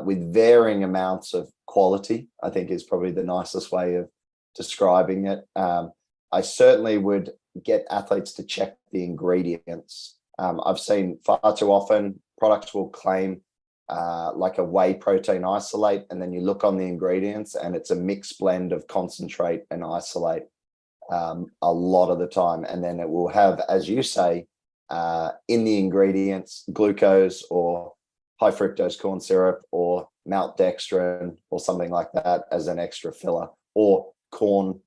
with varying amounts of quality, I think is probably the nicest way of describing it. I certainly would get athletes to check the ingredients. I've seen far too often products will claim like a whey protein isolate, and then you look on the ingredients and it's a mixed blend of concentrate and isolate a lot of the time. And then it will have, as you say, in the ingredients, glucose or high fructose corn syrup or maltodextrin or something like that as an extra filler, or corn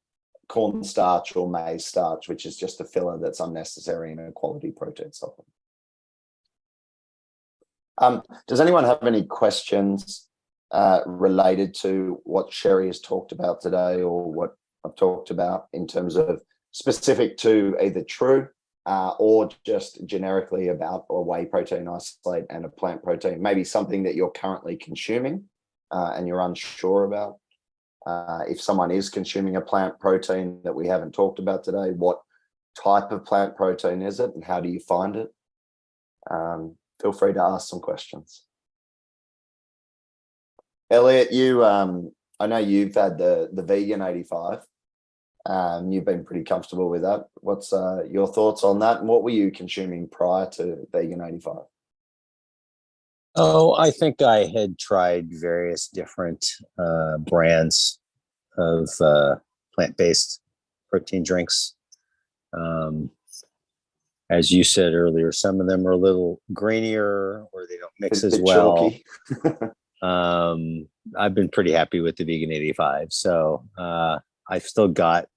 starch or maize starch, which is just a filler that's unnecessary in a quality protein supplement. Does anyone have any questions related to what Sherry has talked about today, or what I've talked about in terms of specific to either True or just generically about a whey protein isolate and a plant protein, maybe something that you're currently consuming and you're unsure about? If someone is consuming a plant protein that we haven't talked about today, what type of plant protein is it and how do you find it? Feel free to ask some questions. Elliot, you, I know you've had the vegan 85. You've been pretty comfortable with that. What's your thoughts on that? And what were you consuming prior to vegan 85? Oh, I think I had tried various different brands of plant-based protein drinks. As you said earlier, some of them are a little grainier or they don't mix as Bit well. chalky. I've been pretty happy with the Vegan 85. So I've still got,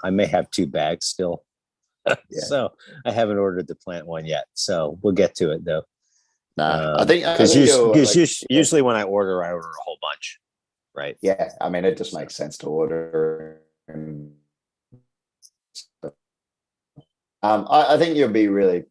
I may have 2 bags still. Yeah. So I haven't ordered the plant one yet. So we'll get to it though. No, I think usually when I order a whole bunch, right? Yeah, I mean, it just makes sense to order. And I think you'll be really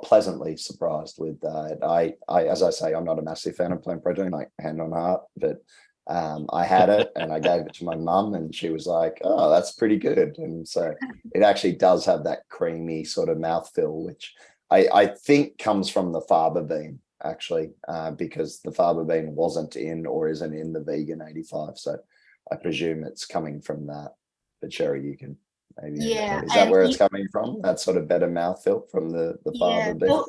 pleasantly surprised with that. I, as I say, I'm not a massive fan of plant protein, like hand on heart, but I had it and I gave it to my mum, and she was like, "Oh, that's pretty good." And so it actually does have that creamy sort of mouthfeel, which I think comes from the faba bean, actually, because the faba bean wasn't in or isn't in the vegan 85. So I presume it's coming from that. But Sherry, you can maybe, is that where it's coming from? That sort of better mouthfeel from the faba bean?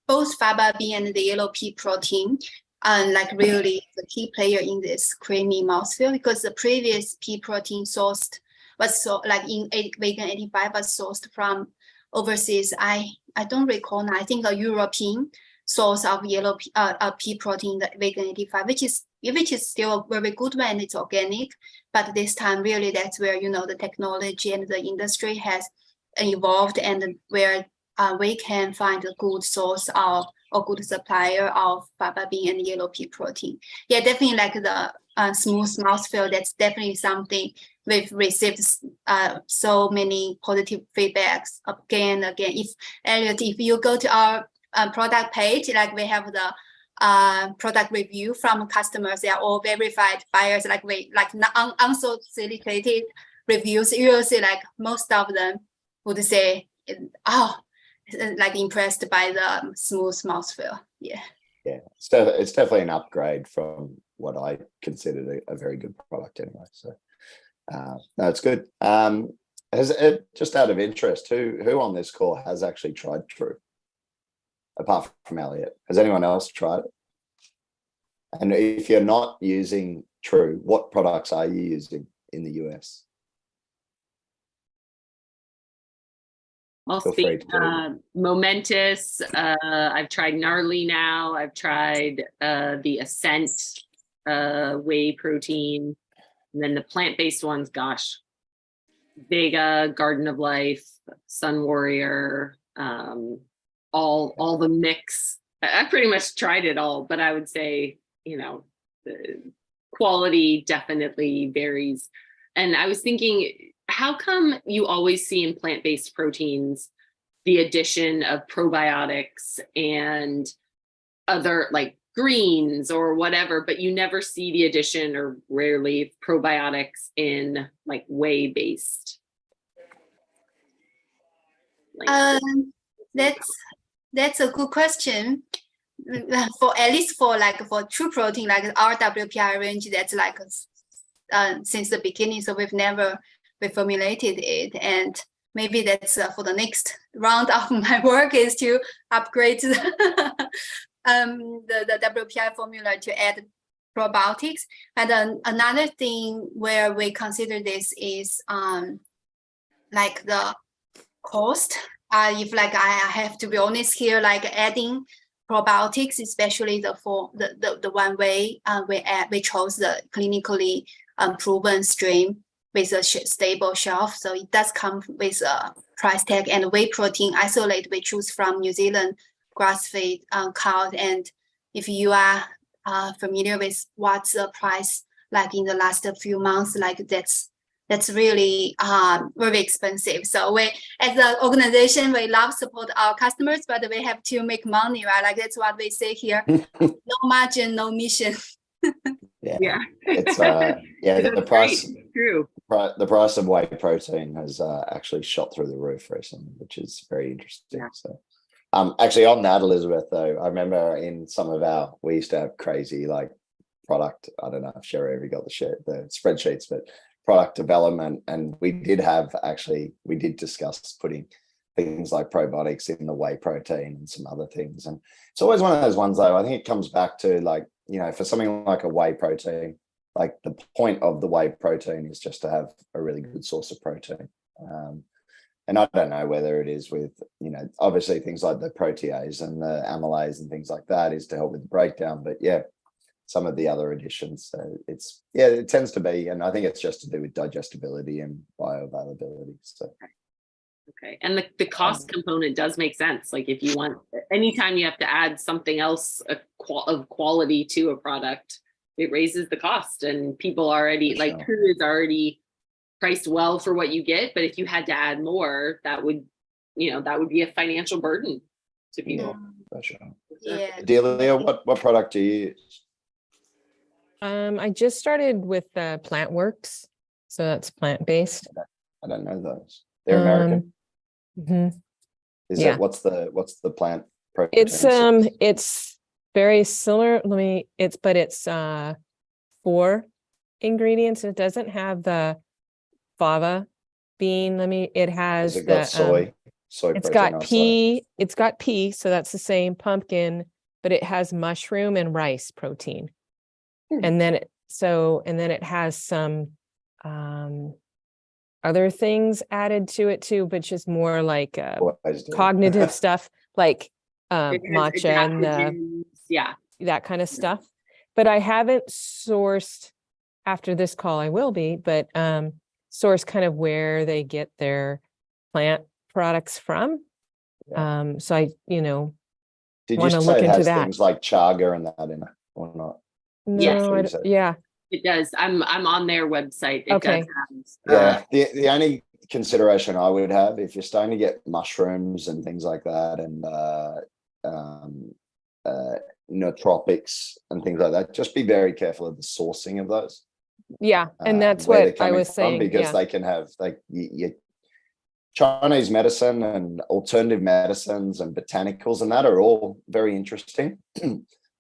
Both faba bean and the yellow pea protein are like really the key player in this creamy mouthfeel, because the previous pea protein sourced was in vegan 85 was sourced from overseas. I don't recall now. I think a European source of yellow pea protein, the vegan 85, which is still a very good one. It's organic, but this time really that's where the technology and the industry has evolved, and where we can find a good source of or good supplier of faba bean and yellow pea protein. Yeah, definitely like the smooth mouthfeel. That's definitely something we've received so many positive feedbacks again and again. If you go to our product page, like we have the product review from customers, they are all verified buyers, unsolicited reviews. You will see like most of them would say, "Oh, like impressed by the smooth mouthfeel." Yeah. It's definitely an upgrade from what I considered a very good product anyway. So no, it's good. Just out of interest, who on this call has actually tried TRUE, apart from Elliot? Has anyone else tried it? And if you're not using TRUE, what products are you using in the US? I'll speak. Momentous. I've tried Gnarly now. I've tried the Ascent whey protein, and then the plant-based ones. Gosh, Vega, Garden of Life, Sun Warrior, all the mix. I pretty much tried it all, but I would say the quality definitely varies. And I was thinking, how come you always see in plant-based proteins the addition of probiotics and other like greens or whatever, but you never see the addition, or rarely, probiotics in like whey-based? That's a good question. For at least for TRUE protein, like our WPI range, that's like since the beginning, so we've never reformulated it, and maybe that's for the next round of my work is to upgrade the WPI formula to add probiotics. And another thing where we consider this is like the cost. If like I have to be honest here, like adding probiotics, especially the one way we chose the clinically proven strain with a stable shelf, so it does come with a price tag. And whey protein isolate we choose from New Zealand grass-fed cows. And if you are familiar with what's the price like in the last few months, like that's really very expensive. So we, as an organization, we love support our customers, but we have to make money, right? Like that's what we say here: no margin, no mission. Yeah. It's the price. True. The price of whey protein has actually shot through the roof recently, which is very interesting. Yeah. So, actually, on that, Elizabeth, though, I remember in some of we used to have crazy like product. I don't know if Sherry ever got the spreadsheets, but product development, and we did discuss putting things like probiotics in the whey protein and some other things. And it's always one of those ones, though, I think it comes back to, like, you know, for something like a whey protein, like the point of the whey protein is just to have a really good source of protein. And I don't know whether it is with, you know, obviously things like the protease and the amylase and things like that is to help with the breakdown. But yeah, some of the other additions. So it's, yeah, it tends to be, and I think it's just to do with digestibility and bioavailability. So. Okay. And the cost component does make sense. Like if you want, anytime you have to add something else of quality to a product, it raises the cost, and people already, like, TRUE is already priced well for what you get. But if you had to add more, that would, you know, that would be a financial burden to people. For sure. Yeah. Delia, what product do you use? I just started with PlantWorks, so that's plant-based. I don't know those. They're American. Mhm. Is Yeah. it what's the plant protein? It's very similar. It's 4 ingredients. It doesn't have the fava bean. It has Has it got soy it's protein got also? pea. It's got pea, so that's the same, pumpkin, but it has mushroom and rice protein. And then it has some other things added to it too, but just more like cognitive stuff, like matcha and that kind of stuff. But I haven't sourced, after this call I will be, but source kind of where they get their plant products from. So I, did want you to say look it into has that. things like chaga and that in it or not? No, yeah. It does. I'm on their website. It Okay. does have, The only consideration I would have, if you're starting to get mushrooms and things like that, and nootropics and things like that, just be very careful of the sourcing of those. Yeah, and that's where they're what I coming was from, saying. because they can have Chinese medicine and alternative medicines and botanicals, and that are all very interesting.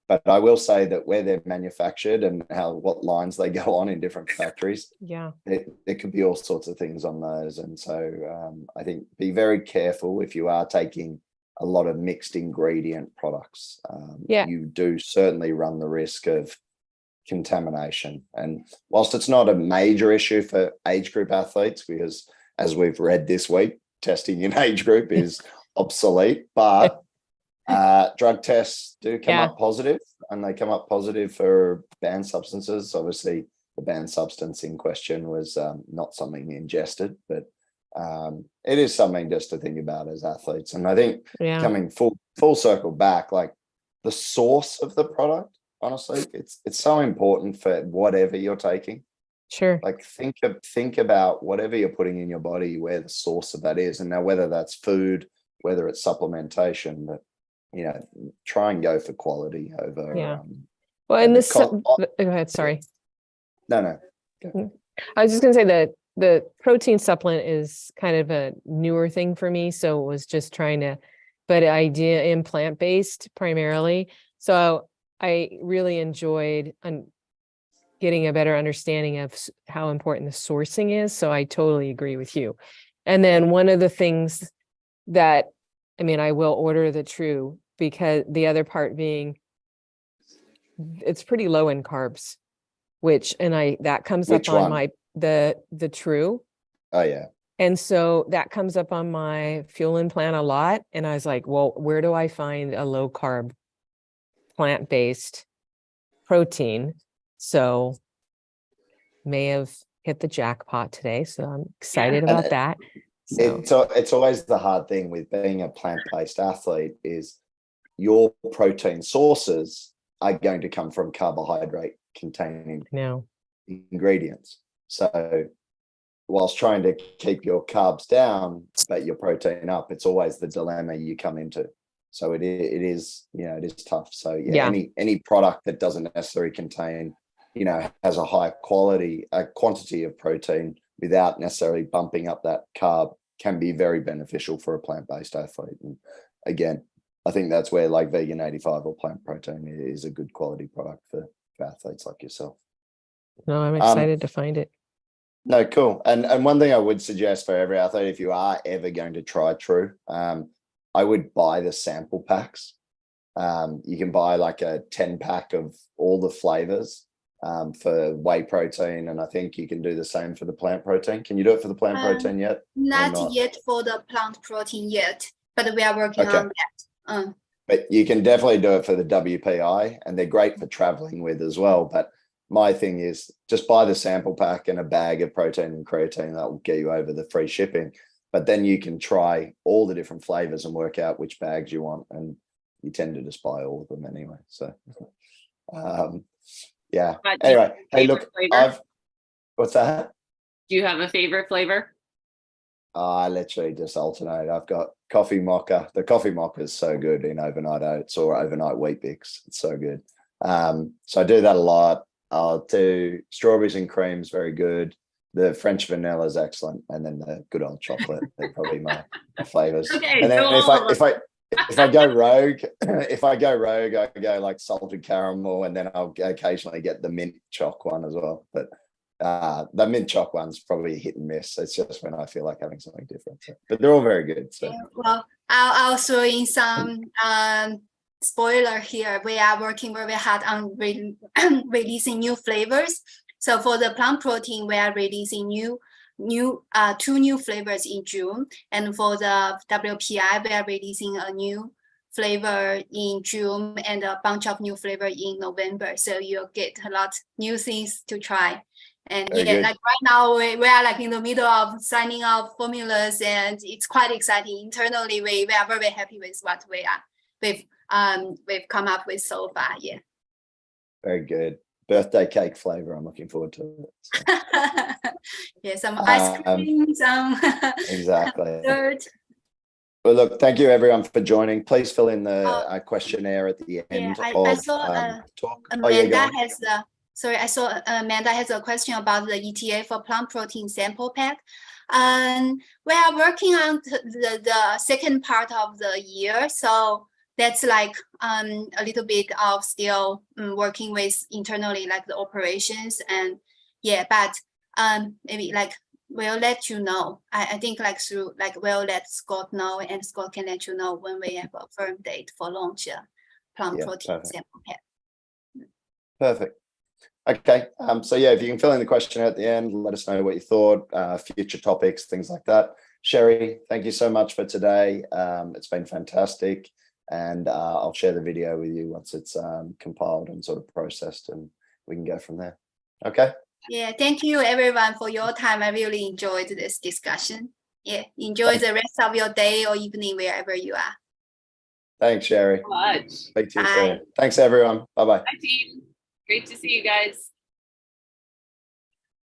But I will say that where they're manufactured and what lines they go on in different factories, Yeah, there could be all sorts of things on those. And so I think be very careful if you are taking a lot of mixed ingredient products. You do certainly run the risk of contamination. And whilst it's not a major issue for age group athletes, because as we've read this week, testing in age group is obsolete, but drug tests do come up positive, and they come up positive for banned substances. Obviously, the banned substance in question was not something ingested, but it is something just to think about as athletes. And I think coming full circle back, like the source of the product, honestly, it's so important for whatever you're taking. sure. Like think about whatever you're putting in your body, where the source of that is. And now whether that's food, whether it's supplementation, but try and go for quality over. Well, and this, go ahead. Sorry. No. I was just going to say that the protein supplement is kind of a newer thing for me. So it was just but idea in plant-based primarily. So I really enjoyed getting a better understanding of how important the sourcing is. So I totally agree with you. And then one of the things that, I will order the TRUE, because the other part being it's pretty low in carbs, that comes up on the TRUE. Oh yeah. And so that comes up on my Fuelin plan a lot. And I was like, well, where do I find a low carb plant-based protein? So may have hit the jackpot today. So I'm excited about that. So. It's always the hard thing with being a plant-based athlete is your protein sources are going to come from carbohydrate containing ingredients. So whilst trying to keep your carbs down but your protein up, it's always the dilemma you come into. So it is tough. So any product that doesn't necessarily contain, has a high quantity of protein without necessarily bumping up that carb can be very beneficial for a plant-based athlete. And again, I think that's where like Vegan 85 or plant protein is a good quality product for athletes like yourself. No, I'm excited to find it. No, cool. And one thing I would suggest for every athlete, if you are ever going to try True, I would buy the sample packs. You can buy like a 10-pack of all the flavors for whey protein, and I think you can do the same for the plant protein. Can you do it for the plant protein yet? Not yet for the plant protein yet, but we are working on that. But you can definitely do it for the WPI, and they're great for traveling with as well. But my thing is just buy the sample pack and a bag of protein and creatine. That will get you over the free shipping. But then you can try all the different flavors and work out which bags you want. And you tend to just buy all of them anyway. So, yeah. Anyway, hey, look, what's that? Do you have a favorite flavor? I literally just alternate. I've got coffee mocha. The coffee mocha is so good in overnight oats or overnight wheat bix. It's so good. So I do that a lot. I'll do strawberries and creams, very good. The French vanilla is excellent, and then the good old chocolate. They're probably my flavors. Okay, and then if I go rogue, I go like salted caramel, and then I'll occasionally get the mint choc one as well. But the mint choc one's probably hit and miss. It's just when I feel like having something different. So, but they're all very good. So. Yeah, well, I'll throw in some spoiler here. We are working very hard on releasing new flavors. So for the plant protein, we are releasing two new flavors in June, and for the WPI, we are releasing a new flavor in June and a bunch of new flavor in November. So you'll get a lot new things to try. And yeah, like right now we are like in the middle of signing up formulas, and it's quite exciting. Internally, we are very happy with what we've come up with so far. Yeah. Very good. Birthday cake flavor. I'm looking forward to it. So. Yeah, some ice cream, some exactly. dessert. Well, look, thank you everyone for joining. Please fill in the questionnaire at the end. Yeah, of I saw talk. Amanda I saw Amanda has a question about the ETA for plant protein sample pack. We are working on the second part of the year, so that's like a little bit of still working with internally, like the operations, and yeah, but maybe like we'll let you know. I think like through like we'll let Scott know, and Scott can let you know when we have a firm date for launch plant protein sample pack. Perfect. Okay. So yeah, if you can fill in the questionnaire at the end, let us know what you thought, future topics, things like that. Sherry, thank you so much for today. It's been fantastic. And I'll share the video with you once it's compiled and sort of processed, and we can go from there. Okay. Yeah, thank you everyone for your time. I really enjoyed this discussion. Yeah, enjoy the rest of your day or evening wherever you are. Thanks, Sherry. Much. Speak to you soon. Thanks, everyone. Bye-bye. Hi, team. Great to see you guys.